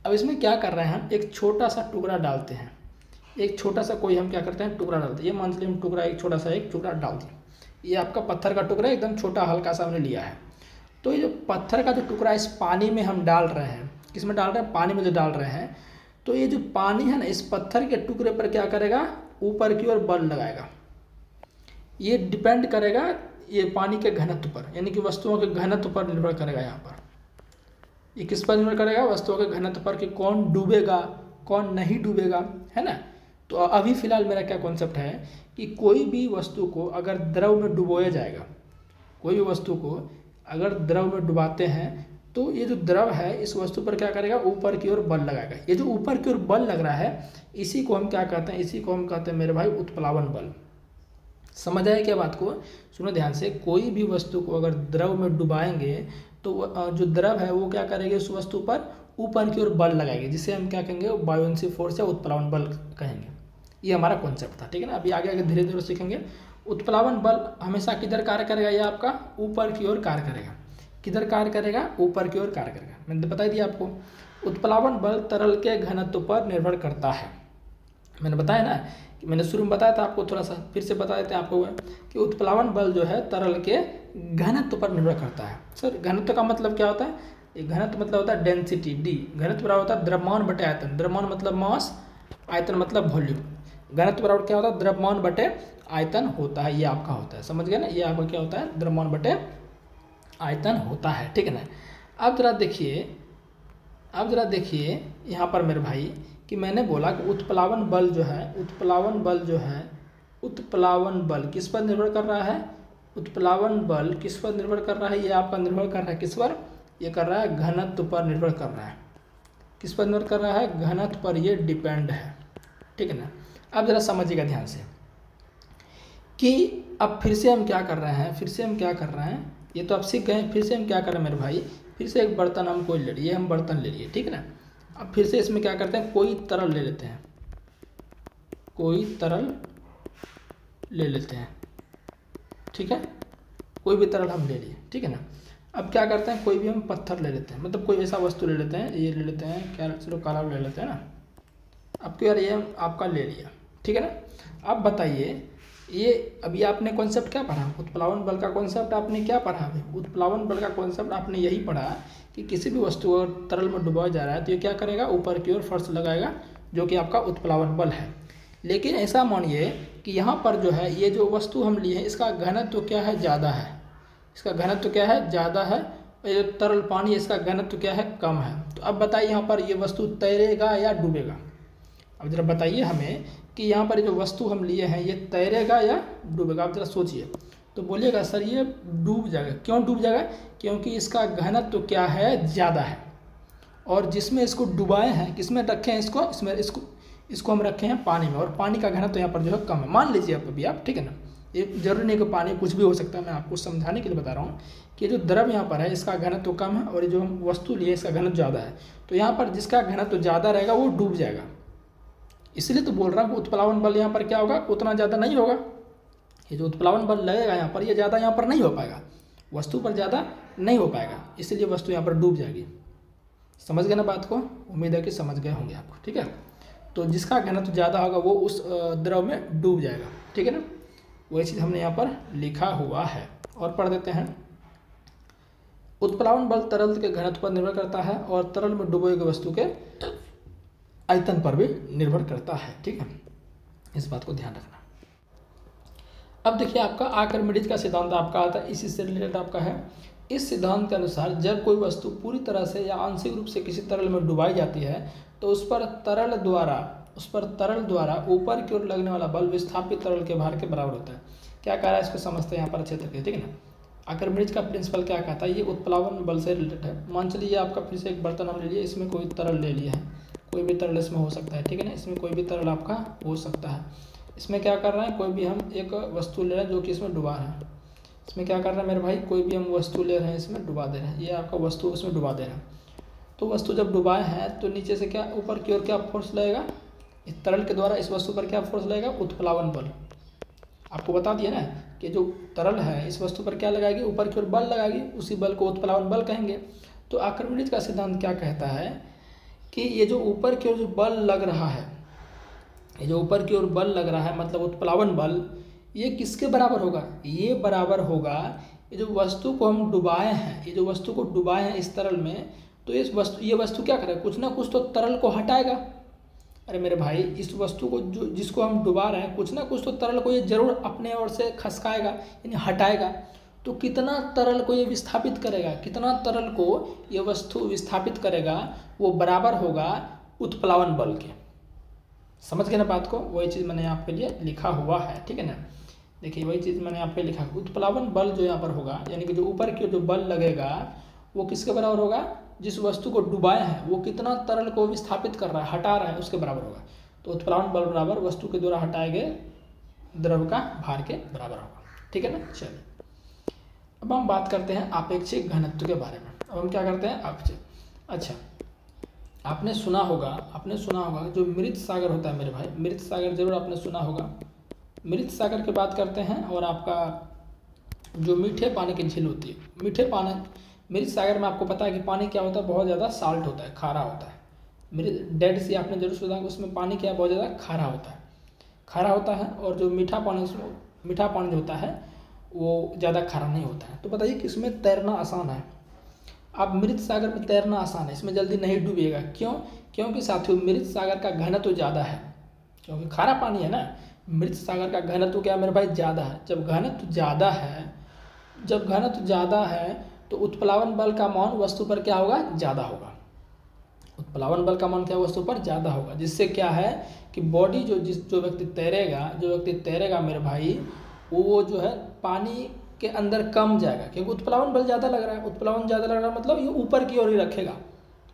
अब इसमें क्या कर रहे हैं हम, एक छोटा सा टुकड़ा डालते हैं, एक छोटा सा कोई हम क्या करते हैं टुकड़ा डालते हैं। ये मान लीजिए हम टुकड़ा, एक छोटा सा एक टुकड़ा डाल दिए। ये आपका पत्थर का टुकड़ा एकदम छोटा हल्का सा हमने लिया है। तो ये जो पत्थर का जो टुकड़ा इस पानी में हम डाल रहे हैं, किस में डाल रहे हैं, पानी में जो डाल रहे हैं। तो ये जो पानी है ना, इस पत्थर के टुकड़े पर क्या करेगा, ऊपर की ओर बल लगाएगा। ये डिपेंड करेगा ये पानी के घनत्व पर, यानी कि वस्तुओं के घनत्व पर निर्भर करेगा। यहाँ पर ये किस पर निर्भर करेगा, वस्तुओं के घनत्व पर, कि कौन डूबेगा कौन नहीं डूबेगा, है ना। तो अभी फिलहाल मेरा क्या कॉन्सेप्ट है कि कोई भी वस्तु को अगर द्रव में डुबोया जाएगा, कोई भी वस्तु को अगर द्रव में डुबाते हैं, तो ये जो द्रव है इस वस्तु पर क्या करेगा, ऊपर की ओर बल लगाएगा। ये जो ऊपर की ओर बल लग रहा है, इसी को हम क्या कहते हैं, इसी को हम कहते हैं मेरे भाई उत्प्लावन बल। समझ आए क्या बात को, सुनो ध्यान से। कोई भी वस्तु को अगर द्रव में डुबाएंगे तो जो द्रव है वो क्या करेगी, उस वस्तु पर ऊपर की ओर बल लगाएगी, जिसे हम क्या कहेंगे, बायोन्सी फोर्स या उत्प्लावन बल कहेंगे। ये हमारा कॉन्सेप्ट था, ठीक है ना। अभी आगे आगे धीरे धीरे सीखेंगे। उत्प्लावन बल हमेशा किधर कार्य करेगा, ये आपका ऊपर की ओर कार्य करेगा। किधर कार्य करेगा, ऊपर की ओर कार्य करेगा। मैंने बता दिया आपको। उत्प्लावन बल तरल के घनत्व पर निर्भर करता है। मैंने बताया ना, कि मैंने शुरू में बताया था आपको, थोड़ा सा फिर से बता देते हैं आपको कि उत्प्लावन बल जो है तरल के घनत्व पर निर्भर करता है। सर घनत्व का मतलब क्या होता है, ये घनत्व मतलब होता है डेंसिटी, डी। घनत्व बराबर होता है द्रव्यमान बटे आयतन। द्रव्यमान मतलब मास, आयतन मतलब वॉल्यूम। घनत्व बराबर क्या होता है, द्रव्यमान बटे आयतन होता है। ये आपका होता है, समझ गए ना। ये आपका क्या होता है, द्रव्यमान बटे आयतन होता है, ठीक है ना। अब जरा देखिए यहाँ पर मेरे भाई, कि मैंने बोला कि उत्प्लावन बल जो है, उत्प्लावन बल किस पर निर्भर कर रहा है, उत्प्लावन बल किस पर निर्भर कर रहा है, ये आपका निर्भर कर रहा है किस पर, ये कर रहा है घनत्व पर निर्भर कर रहा है। किस पर निर्भर कर रहा है, घनत्व पर ये डिपेंड है, ठीक है ना। अब जरा समझिएगा ध्यान से कि अब फिर से हम क्या कर रहे हैं, ये तो आप सीख गए। फिर से हम क्या कर रहे हैं मेरे भाई, फिर से एक बर्तन हम कोई ले लिए, हम बर्तन ले लिए, ठीक है ना। अब फिर से इसमें क्या करते हैं, कोई तरल ले लेते हैं, ठीक है। कोई भी तरल हम ले लिए, ठीक है ना। अब क्या करते हैं, कोई भी हम पत्थर ले लेते हैं, मतलब कोई ऐसा वस्तु ले लेते हैं, ये ले लेते हैं क्या, चलो काला ले लेते हैं ना। अब क्यों यार, ये आपका ले लिया, ठीक है ना। अब बताइए, ये अभी आपने कॉन्सेप्ट क्या पढ़ा, उत्प्लावन बल का कॉन्सेप्ट आपने क्या पढ़ा। अभी उत्प्लावन बल का कॉन्सेप्ट आपने यही पढ़ा कि किसी भी वस्तु को तरल में डुबाया जा रहा है तो ये क्या करेगा, ऊपर की ओर फोर्स लगाएगा, जो कि आपका उत्प्लावन बल है। लेकिन ऐसा मानिए कि यहाँ पर जो है, ये जो वस्तु हम लिए हैं इसका घनत्व क्या है, ज़्यादा है। इसका घनत्व क्या है, ज़्यादा है। और ये तरल पानी, इसका घनत्व क्या है, कम है। तो अब बताइए यहाँ पर ये वस्तु तैरेगा या डूबेगा। अब जरा बताइए हमें कि यहाँ पर जो वस्तु हम लिए हैं ये तैरेगा या डूबेगा। आप जरा सोचिए, तो बोलिएगा सर ये डूब जाएगा। क्यों डूब जाएगा, क्योंकि इसका घनत्व क्या है, ज़्यादा है। और जिसमें इसको डुबाए हैं, किसमें रखे हैं इसको, इसको हम रखे हैं पानी में, और पानी का घनत्व यहाँ पर जो है कम है। मान लीजिए आप, ठीक है ना। ये जरूरी नहीं कि पानी कुछ भी हो सकता है, मैं आपको समझाने के लिए बता रहा हूँ कि जो द्रव यहाँ पर है इसका घनत्व कम है, और जो हम वस्तु लिए इसका घनत्व ज़्यादा है। तो यहाँ पर जिसका घनत्व ज़्यादा रहेगा वो डूब जाएगा। इसलिए तो बोल रहा हूँ उत्प्लावन बल यहाँ पर क्या होगा, उतना ज़्यादा नहीं होगा। ये जो उत्प्लावन बल लगेगा यहाँ पर, ये ज़्यादा यहाँ पर नहीं हो पाएगा, वस्तु पर ज़्यादा नहीं हो पाएगा, इसलिए वस्तु यहाँ पर डूब जाएगी। समझ गए ना बात को, उम्मीद है कि समझ गए होंगे आपको, ठीक है। तो जिसका घनत्व ज़्यादा होगा वो उस द्रव में डूब जाएगा, ठीक है ना। वही चीज़ हमने यहाँ पर लिखा हुआ है। और पढ़ देते हैं, उत्प्लावन बल तरल के घनत्व पर निर्भर करता है और तरल में डूबे हुए वस्तु के आयतन पर भी निर्भर करता है, ठीक है। इस बात को ध्यान रखना। अब देखिए आपका आर्किमिडीज का सिद्धांत आपका आता है, इसी से रिलेटेड आपका है। इस सिद्धांत के अनुसार जब कोई वस्तु पूरी तरह से या आंशिक रूप से किसी तरल में डुबाई जाती है तो उस पर तरल द्वारा ऊपर की ओर लगने वाला बल विस्थापित तरल के भार के बराबर होता है। क्या कह रहा है इसको समझते हैं यहाँ पर अच्छे तरीके से, ठीक है ना। आर्किमिडीज का प्रिंसिपल क्या कहता है, ये उत्प्लावन बल से रिलेटेड है। मान चलिए आपका फिर से एक बर्तन हम ले लिए, इसमें कोई तरल ले लिया है, कोई भी तरल इसमें हो सकता है, ठीक है ना। इसमें कोई भी तरल आपका हो सकता है। इसमें क्या कर रहे हैं, कोई भी हम एक वस्तु ले रहे हैं जो कि इसमें डुबा है। इसमें क्या कर रहे हैं मेरे भाई, कोई भी हम वस्तु ले रहे हैं इसमें डुबा दे रहे हैं, ये आपका वस्तु उसमें डुबा दे रहे हैं। तो वस्तु जब डुबाए हैं तो नीचे से क्या ऊपर की ओर क्या फोर्स लगेगा, इस तरल के द्वारा इस वस्तु पर क्या फोर्स लगेगा, उत्प्लावन बल। आपको बता दिया ना कि जो तरल है इस वस्तु पर क्या लगाएगी, ऊपर की ओर बल लगाएगी, उसी बल को उत्प्लावन बल कहेंगे। तो आर्किमिडीज का सिद्धांत क्या कहता है कि ये जो ऊपर की ओर जो बल लग रहा है, ये जो ऊपर की ओर बल लग रहा है मतलब उत्प्लावन बल, ये किसके बराबर होगा, ये बराबर होगा ये जो वस्तु को हम डुबाए हैं, ये जो वस्तु को डुबाए हैं इस तरल में, तो ये वस्तु क्या करेगा, कुछ ना कुछ तो तरल को हटाएगा। अरे मेरे भाई, इस वस्तु को जिसको हम डुबा रहे हैं, कुछ ना कुछ तो तरल को ये जरूर अपने ओर से खसकाएगा यानी हटाएगा। तो कितना तरल को ये विस्थापित करेगा, कितना तरल को ये वस्तु विस्थापित करेगा, वो बराबर होगा उत्प्लावन बल के। समझ गए ना बात को, वही चीज़ मैंने आपके लिए लिखा हुआ है, ठीक है ना। देखिए वही चीज़ मैंने आप पे लिखा, उत्प्लावन बल जो यहाँ पर होगा यानी कि जो ऊपर की जो बल लगेगा वो किसके बराबर होगा, जिस वस्तु को डुबाए हैं वो कितना तरल को विस्थापित कर रहा है, हटा रहा है, उसके बराबर होगा। तो उत्प्लावन बल बराबर वस्तु के द्वारा हटाए गए द्रव का भार के बराबर होगा, ठीक है ना। चलिए अब हम बात करते हैं आपेक्षिक घनत्व के बारे में। अब हम क्या करते हैं आपेक्षिक, अच्छा आपने सुना होगा जो मृत सागर होता है मेरे भाई, मृत सागर जरूर आपने सुना होगा। मृत सागर की बात करते हैं और आपका जो मीठे पानी की झील होती है, मीठे पानी मृत सागर में आपको पता है कि पानी क्या होता है, बहुत ज़्यादा साल्ट होता है, खारा होता है। मृत डेड सी आपने जरूर सुना कि उसमें पानी क्या बहुत ज़्यादा खारा होता है और जो मीठा पानी जो होता है वो ज़्यादा खारा नहीं होता है। तो बताइए कि इसमें तैरना आसान है। अब मृत सागर में तैरना आसान है, इसमें जल्दी नहीं डूबेगा। क्यों? क्योंकि साथियों मृत सागर का घनत्व ज़्यादा है, क्योंकि खारा पानी है ना। मृत सागर का घनत्व क्या मेरे भाई, ज़्यादा है। जब घनत्व ज़्यादा है तो उत्प्लावन बल का मान वस्तु पर क्या होगा, ज़्यादा होगा। उत्प्लावन बल का मान क्या वस्तु पर ज़्यादा होगा, जिससे क्या है कि बॉडी जो व्यक्ति तैरेगा मेरे भाई, वो जो है पानी के अंदर कम जाएगा, क्योंकि उत्प्लावन बल ज़्यादा लग रहा है। मतलब ये ऊपर की ओर ही रखेगा,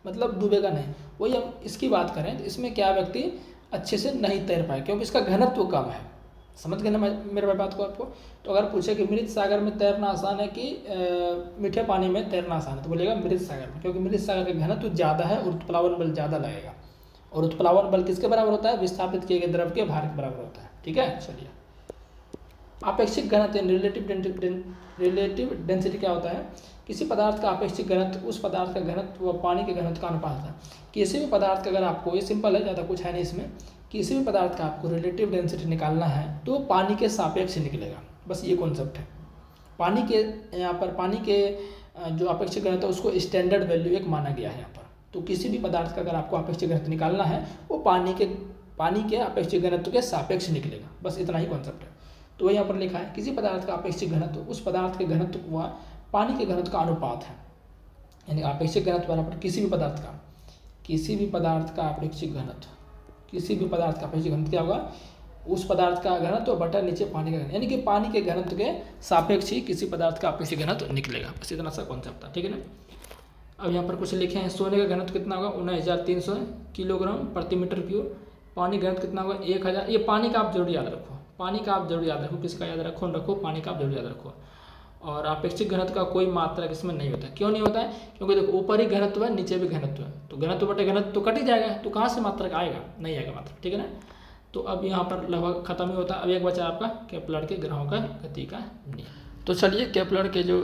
मतलब डूबेगा नहीं। वही हम इसकी बात करें तो इसमें क्या व्यक्ति अच्छे से नहीं तैर पाए, क्योंकि इसका घनत्व कम है। समझ गए ना मेरे भाई बात को आपको। तो अगर पूछे कि मृत सागर में तैरना आसान है कि मीठे पानी में तैरना आसान है, तो बोलेगा मृत सागर में, क्योंकि मृत सागर का घनत्व ज़्यादा है और उत्प्लावन बल ज़्यादा लगेगा। और उत्प्लावन बल किसके बराबर होता है, विस्थापित किए गए द्रव के भार के बराबर होता है, ठीक है। चलिए आपेक्षिक घनत्व रिलेटिव डेंसिटी क्या होता है, किसी पदार्थ का आपेक्षिक घनत्व उस पदार्थ का घनत्व व पानी के घनत्व का अनुपात है। किसी भी पदार्थ का अगर आपको, ये सिंपल है, ज़्यादा कुछ है नहीं इसमें, किसी भी पदार्थ का आपको रिलेटिव डेंसिटी निकालना है तो पानी के सापेक्ष निकलेगा, बस ये कॉन्सेप्ट है। पानी के जो आपेक्षिक घनत्व है उसको स्टैंडर्ड वैल्यू एक माना गया है यहाँ पर। तो किसी भी पदार्थ का अगर आपको आपेक्षिक घनत्व निकालना है वो पानी के आपेक्षिक घनत्व के सापेक्ष निकलेगा, बस इतना ही कॉन्सेप्ट है। तो वही यहाँ पर लिखा है, किसी पदार्थ का आपेक्षिक घनत्व उस पदार्थ के घनत्व व पानी के घनत्व का अनुपात है। यानी आपेक्षिक घनत्व बराबर किसी भी पदार्थ का आपेक्षिक घनत्व क्या होगा, उस पदार्थ का घनत्व बटा नीचे पानी का घनत्व, यानी कि पानी के घनत्व के सापेक्ष ही किसी पदार्थ का आपेक्षिक घनत्व निकलेगा, बस इतना सा कॉन्सेप्ट था, ठीक है ना। अब यहाँ पर कुछ लिखे हैं, सोने का घनत्व कितना होगा, 19,300 किलोग्राम प्रति मीटर क्यूब। पानी घनत्व कितना होगा, 1,000। ये पानी का आप जरूर याद रखो, किसका याद रखो, पानी का आप जरूर याद रखो। और आपेक्षिक घनत्व का कोई मात्रक इसमें नहीं होता है। क्यों नहीं होता है, क्योंकि देखो ऊपर ही घनत्व है, नीचे भी घनत्व है, तो घनत्व बटे घनत्व तो कट ही जाएगा, तो कहाँ से मात्रक आएगा, नहीं आएगा मात्रक, ठीक है ना। तो अब यहाँ पर लगभग खत्म ही होता है। अब एक बचा आपका केपलर के ग्रहों का गति का नियम। तो चलिए केपलर के जो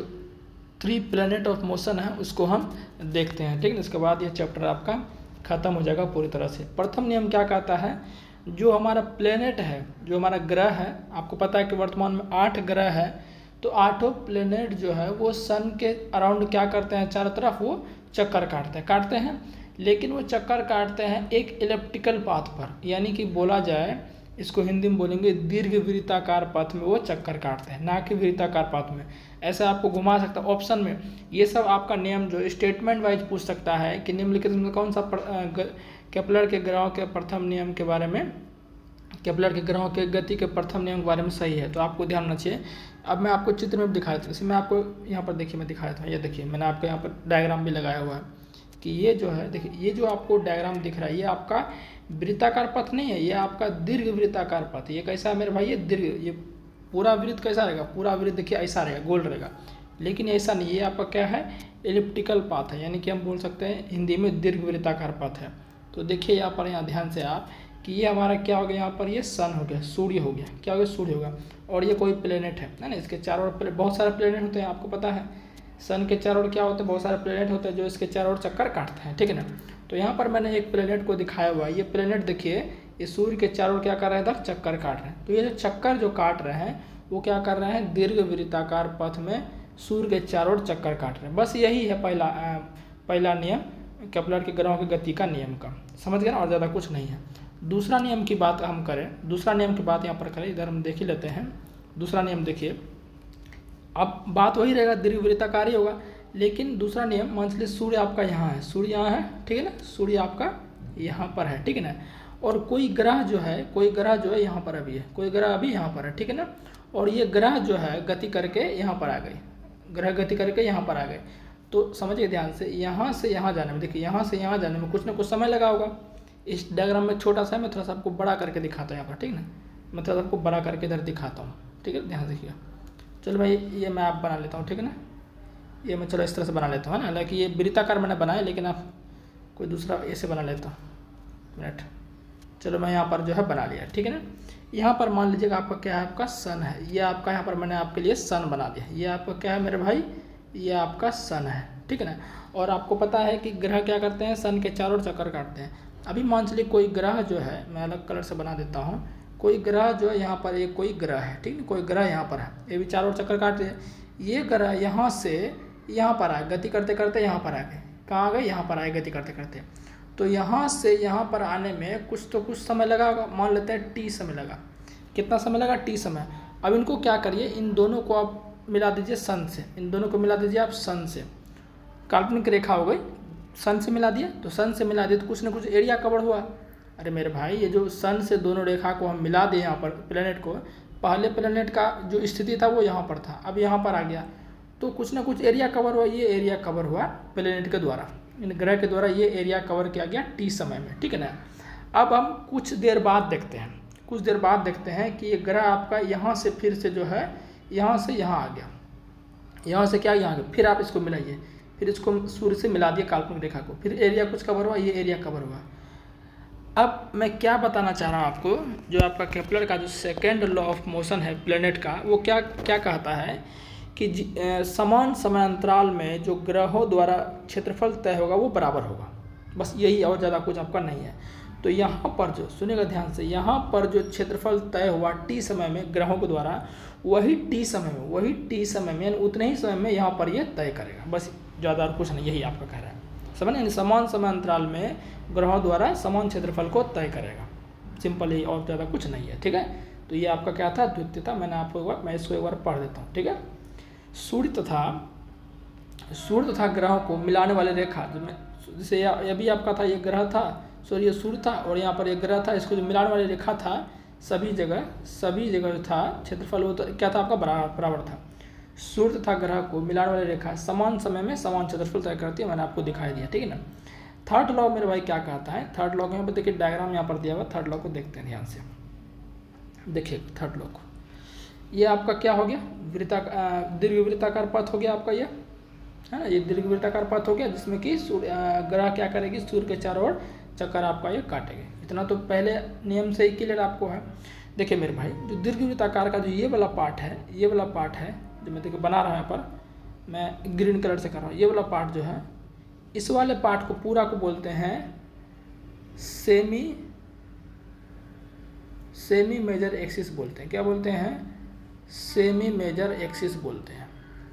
3 प्लैनेट ऑफ मोशन है उसको हम देखते हैं, ठीक है। इसके बाद ये चैप्टर आपका खत्म हो जाएगा पूरी तरह से। प्रथम नियम क्या कहता है, जो हमारा प्लैनेट है, जो हमारा ग्रह है, आपको पता है कि वर्तमान में 8 ग्रह है, तो 8 प्लैनेट जो है वो सन के अराउंड क्या करते हैं, चारों तरफ वो चक्कर काटते हैं, लेकिन वो चक्कर काटते हैं एक इलिप्टिकल पाथ पर। यानी कि बोला जाए इसको हिंदी में बोलेंगे दीर्घ वृत्ताकार पथ में वो चक्कर काटते हैं, ना कि वृत्ताकार पथ में। ऐसे आपको घुमा सकता है ऑप्शन में। ये सब आपका नियम जो स्टेटमेंट वाइज पूछ सकता है कि निम्नलिखित में कौन सा केपलर के ग्रहों के प्रथम नियम के बारे में, केपलर के ग्रहों के गति के प्रथम नियम के बारे में सही है। तो आपको ध्यान रखना चाहिए। अब मैं आपको चित्र में दिखा देता हूँ। जैसे मैं आपको यहाँ पर देखिए, मैं दिखा देता हूँ। ये देखिए मैंने आपको यहाँ पर डायग्राम भी लगाया हुआ है कि ये जो है देखिए, ये जो आपको डायग्राम दिख रहा है ये आपका वृत्ताकार पथ नहीं है, ये आपका दीर्घ वृत्ताकार पथ। ये कैसा है मेरे भाई, ये दीर्घ, ये पूरा वृत्त कैसा रहेगा, पूरा वृत्त देखिए ऐसा रहेगा, गोल रहेगा, लेकिन ऐसा नहीं, ये आपका क्या है, एलिप्टिकल पाथ है, यानी कि हम बोल सकते हैं हिंदी में दीर्घ वृत्ताकार पथ है। तो देखिए यहाँ पर, यहाँ ध्यान से आप कि ये हमारा क्या हो गया, यहाँ पर ये सन हो गया, सूर्य हो गया, क्या हो गया, सूर्य होगा। और ये कोई प्लेनेट है ना, इसके चारों ओर बहुत सारे प्लेनेट होते हैं, आपको पता है सन के चारों ओर क्या होते हैं, बहुत सारे प्लेनेट होते हैं जो इसके चारों ओर चक्कर काटते हैं, ठीक है ना। तो यहाँ पर मैंने एक प्लेनेट को दिखाया हुआ है। ये प्लेनेट देखिए, ये सूर्य के चारों ओर क्या कर रहे हैं, चक्कर काट रहे हैं। तो ये जो चक्कर जो काट रहे हैं वो क्या कर रहे हैं, दीर्घ वृत्ताकार पथ में सूर्य के चारों ओर चक्कर काट रहे हैं। बस यही है पहला नियम केपलर के ग्रहों की गति का नियम का, समझ गए ना, और ज़्यादा कुछ नहीं है। दूसरा नियम की बात हम करें, दूसरा नियम की बात यहाँ पर करें, इधर हम देख ही लेते हैं। दूसरा नियम देखिए, अब बात वही रहेगा, दीर्घ वृत्ताकार ही होगा, लेकिन दूसरा नियम मान लीजिए सूर्य आपका यहाँ है, सूर्य यहाँ है, ठीक है ना, सूर्य आपका यहाँ पर है, ठीक है ना। और कोई ग्रह जो है, कोई ग्रह जो है यहाँ पर अभी है, कोई ग्रह अभी यहाँ पर है, ठीक है ना। और ये ग्रह जो है गति करके यहाँ पर आ गए, ग्रह गति करके यहाँ पर आ गए। तो समझिए ध्यान से यहाँ जाने में, देखिए यहाँ से यहाँ जाने में कुछ ना कुछ समय लगा होगा। इस डायग्राम में छोटा सा है, मैं थोड़ा सा आपको बड़ा करके दिखाता हूँ यहाँ पर, ठीक है ना, मैं थोड़ा सा आपको बड़ा करके इधर दिखाता हूँ, ठीक है, ध्यान देखिएगा। चलो मैं ये मैप बना लेता हूँ, ठीक है ना, ये मैं चलो इस तरह से बना लेता हूँ, है ना। हालांकि ये वृत्ताकार मैंने बनाया, लेकिन आप कोई दूसरा ऐसे बना लेता हूँ, मिनट। चलो मैं यहाँ पर जो है बना लिया, ठीक है ना। यहाँ पर मान लीजिएगा आपका क्या है, आपका सन है, ये आपका यहाँ पर मैंने आपके लिए सन बना दिया। ये आपका क्या है मेरे भाई, ये आपका सन है, ठीक है ना। और आपको पता है कि ग्रह क्या करते हैं, सन के चारों ओर चक्कर काटते हैं। अभी मान चलिए कोई ग्रह जो है, मैं अलग कलर से बना देता हूँ, कोई ग्रह जो है यहाँ पर, एक कोई ग्रह है, ठीक है, कोई ग्रह यहाँ पर है, ये भी चारों ओर चक्कर काट रहे हैं। ये ग्रह यहाँ से यहाँ पर आए, गति करते करते यहाँ पर आ गए, कहाँ आ गए, यहाँ पर आए गति करते करते। तो यहाँ से यहाँ पर आने में कुछ तो कुछ समय लगा होगा, मान लेते हैं टी समय लगा। कितना समय लगा, टी समय। अब इनको क्या करिए, इन दोनों को आप मिला दीजिए सन से, इन दोनों को मिला दीजिए आप सन से, काल्पनिक रेखा हो गई, सन से मिला दिया। तो सन से मिला दिया तो कुछ ना कुछ एरिया कवर हुआ। अरे मेरे भाई, ये जो सन से दोनों रेखा को हम मिला दिए यहाँ पर प्लेनेट को, पहले प्लेनेट का जो स्थिति था वो यहाँ पर था, अब यहाँ पर आ गया, तो कुछ ना कुछ एरिया कवर हुआ। ये एरिया कवर हुआ प्लेनेट के द्वारा, इन ग्रह के द्वारा ये एरिया कवर किया गया टी समय में, ठीक है ना। अब हम कुछ देर बाद देखते हैं, कुछ देर बाद देखते हैं कि ये ग्रह आपका यहाँ से फिर से जो है, यहाँ से यहाँ आ गया, यहाँ से क्या यहाँ आ गया, फिर आप इसको मिलाइए, फिर इसको सूर्य से मिला दिया काल्पनिक रेखा को, फिर एरिया कुछ कवर हुआ, ये एरिया कवर हुआ। अब मैं क्या बताना चाह रहा हूँ आपको, जो आपका केपलर का जो सेकेंड लॉ ऑफ मोशन है प्लेनेट का, वो क्या क्या कहता है कि समान समय अंतराल में जो ग्रहों द्वारा क्षेत्रफल तय होगा वो बराबर होगा, बस यही, और ज़्यादा कुछ आपका नहीं है। तो यहाँ पर जो, सुनिएगा ध्यान से, यहाँ पर जो क्षेत्रफल तय हुआ टी समय में ग्रहों के द्वारा, वही टी समय में यानी उतने ही समय में यहाँ पर ये तय करेगा, बस ज़्यादा और कुछ नहीं, यही आपका कह रहा है, समझ, यानी समान समय अंतराल में ग्रहों द्वारा समान क्षेत्रफल को तय करेगा, सिंपल ही, और ज़्यादा कुछ नहीं है, ठीक है। तो ये आपका क्या था, द्वितीयता। मैंने आपको मैं इसको एक बार पढ़ देता हूँ, ठीक है। सूर्य तथा ग्रहों को मिलाने वाली रेखा, जैसे ये भी आपका था, ये ग्रह था, सॉरी ये सूर्य था, और यहाँ पर एक ग्रह था, इसको जो मिलाने वाली रेखा था, सभी जगह जो था क्षेत्रफल वो तो क्या था आपका, बराबर था। सूर्य तथा ग्रह को मिलाने वाली रेखा समान समय में समान क्षेत्रफल तय करती है, मैंने आपको दिखाई दिया, ठीक है ना। थर्ड लॉ मेरे भाई क्या कहता है, थर्ड लॉ यहाँ पर देखिए, डायग्राम यहाँ पर दिया हुआ, थर्ड लॉ को देखते हैं ध्यान से, देखिए थर्ड लॉ को। ये आपका क्या हो गया, दीर्घ वृत्ताकार पथ हो गया आपका, ये है ना, ये दीर्घ वृत्ताकार पथ हो गया, जिसमें कि ग्रह क्या करेगी, सूर्य के चारों ओर चक्कर आपका ये काटेंगे। इतना तो पहले नियम से ही क्लियर आपको है। देखिए मेरे भाई, जो दीर्घ वृत्ताकार का जो ये वाला पार्ट है, ये वाला पार्ट है जो मैं देखिए बना रहा हूँ यहाँ पर, मैं ग्रीन कलर से कर रहा हूँ, ये वाला पार्ट जो है, इस वाले पार्ट को पूरा को बोलते हैं सेमी मेजर एक्सिस बोलते हैं। क्या बोलते हैं, सेमी मेजर एक्सिस बोलते हैं,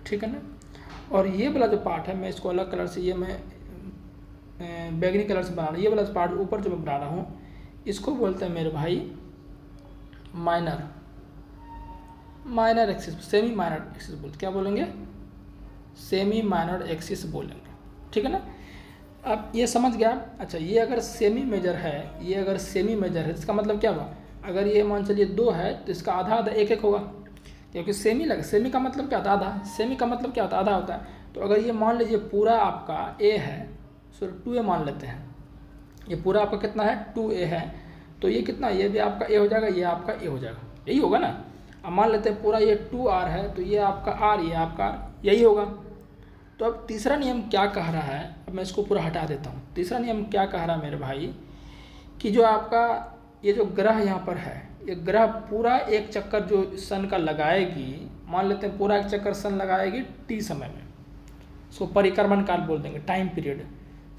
ठीक है ना। और ये वाला जो पार्ट है, मैं इसको अलग कलर से, ये मैं बैगनी कलर से बना रहा हूँ, ये वाला पार्ट ऊपर जो मैं बना रहा हूँ, इसको बोलते हैं मेरे भाई minor axis, semi minor axis बोलते, क्या बोलेंगे, सेमी माइनर एक्सिस बोलेंगे, ठीक है ना। अब ये समझ गया। अच्छा, ये अगर सेमी मेजर है, ये अगर सेमी मेजर है, इसका मतलब क्या हुआ, अगर ये मान चलिए 2 है तो इसका आधा आधा 1 1 होगा, क्योंकि सेमी लगा, सेमी का मतलब क्या होता है, आधा, सेमी का मतलब क्या होता है, आधा होता है। तो अगर ये मान लीजिए पूरा आपका ए है, सॉरी 2a मान लेते हैं, ये पूरा आपका कितना है, 2a है, तो ये कितना, ये भी आपका a हो जाएगा, ये आपका a हो जाएगा, यही होगा ना। अब मान लेते हैं पूरा ये 2r है, तो ये आपका r, ये आपका r, यही होगा। तो अब तीसरा नियम क्या कह रहा है, अब मैं इसको पूरा हटा देता हूँ। तीसरा नियम क्या कह रहा है मेरे भाई, कि जो आपका ये जो ग्रह यहाँ पर है, ये ग्रह पूरा एक चक्कर जो सन का लगाएगी, मान लेते हैं पूरा एक चक्कर सन लगाएगी t समय में, इसको परिक्रमण काल बोल देंगे, टाइम पीरियड।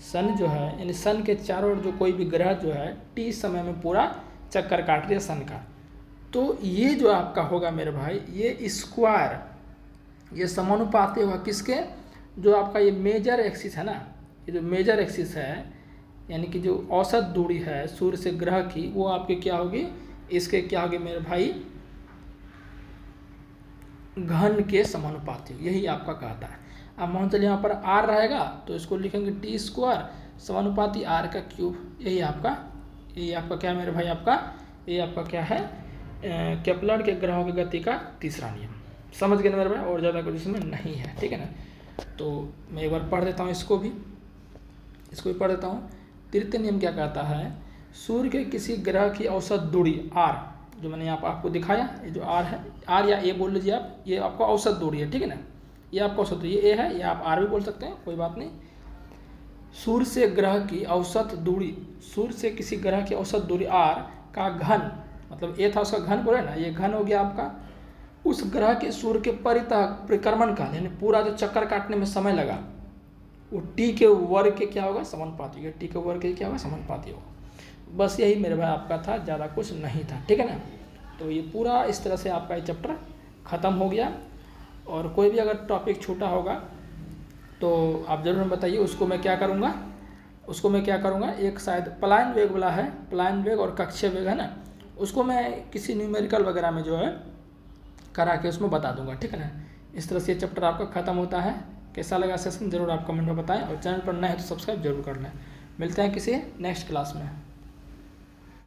सन जो है, यानी सन के चारों ओर जो कोई भी ग्रह जो है t समय में पूरा चक्कर काट रही है सन का, तो ये जो आपका होगा मेरे भाई, ये स्क्वायर, ये समानुपाती होगा किसके, जो आपका ये मेजर एक्सिस है ना, ये जो मेजर एक्सिस है, यानी कि जो औसत दूरी है सूर्य से ग्रह की, वो आपके क्या होगी, इसके क्या होगी मेरे भाई, घन के समानुपाती, यही आपका कहता है। अब मान चलिए यहाँ पर r रहेगा, तो इसको लिखेंगे t स्क्वायर समानुपाती r का क्यूब, यही आपका क्या है मेरे भाई, ये आपका क्या है, केपलर के ग्रहों की गति का तीसरा नियम। समझ गए ना मेरे भाई, और ज़्यादा कुछ इसमें नहीं है, ठीक है ना। तो मैं एक बार पढ़ देता हूँ, इसको भी पढ़ देता हूँ। तृतीय नियम क्या कहता है, सूर्य के किसी ग्रह की औसत दूरी r, जो मैंने यहाँ पर आपको दिखाया, ये जो r है, r या a बोल लीजिए आप, ये आपका औसत दूरी है, ठीक है ना, ये आपका औसत दूरी, ये a है, ये आप r भी बोल सकते हैं, कोई बात नहीं। सूर्य से ग्रह की औसत दूरी, सूर्य से किसी ग्रह की औसत दूरी r का घन, मतलब a था उसका घन बोले ना, ये घन हो गया आपका उस ग्रह के सूर्य के परितः परिक्रमण काल, यानी पूरा जो चक्कर काटने में समय लगा, वो t के वर्ग के क्या होगा, समानुपाती, ये t के वर्ग के क्या होगा, समानुपाती होगा। बस यही मेरे भाई आपका था, ज़्यादा कुछ नहीं था, ठीक है ना। तो ये पूरा इस तरह से आपका ये चैप्टर ख़त्म हो गया। और कोई भी अगर टॉपिक छूटा होगा तो आप ज़रूर बताइए, उसको मैं क्या करूँगा, एक शायद पलायन वेग वाला है, पलायन वेग और कक्षीय वेग है ना, उसको मैं किसी न्यूमेरिकल वगैरह में जो है करा के उसमें बता दूंगा, ठीक है ना। इस तरह से ये चैप्टर आपका ख़त्म होता है। कैसा लगा सेशन ज़रूर आप कमेंट में बताएं, और चैनल पर नए हैं तो सब्सक्राइब जरूर कर लें। मिलते हैं किसी नेक्स्ट क्लास में।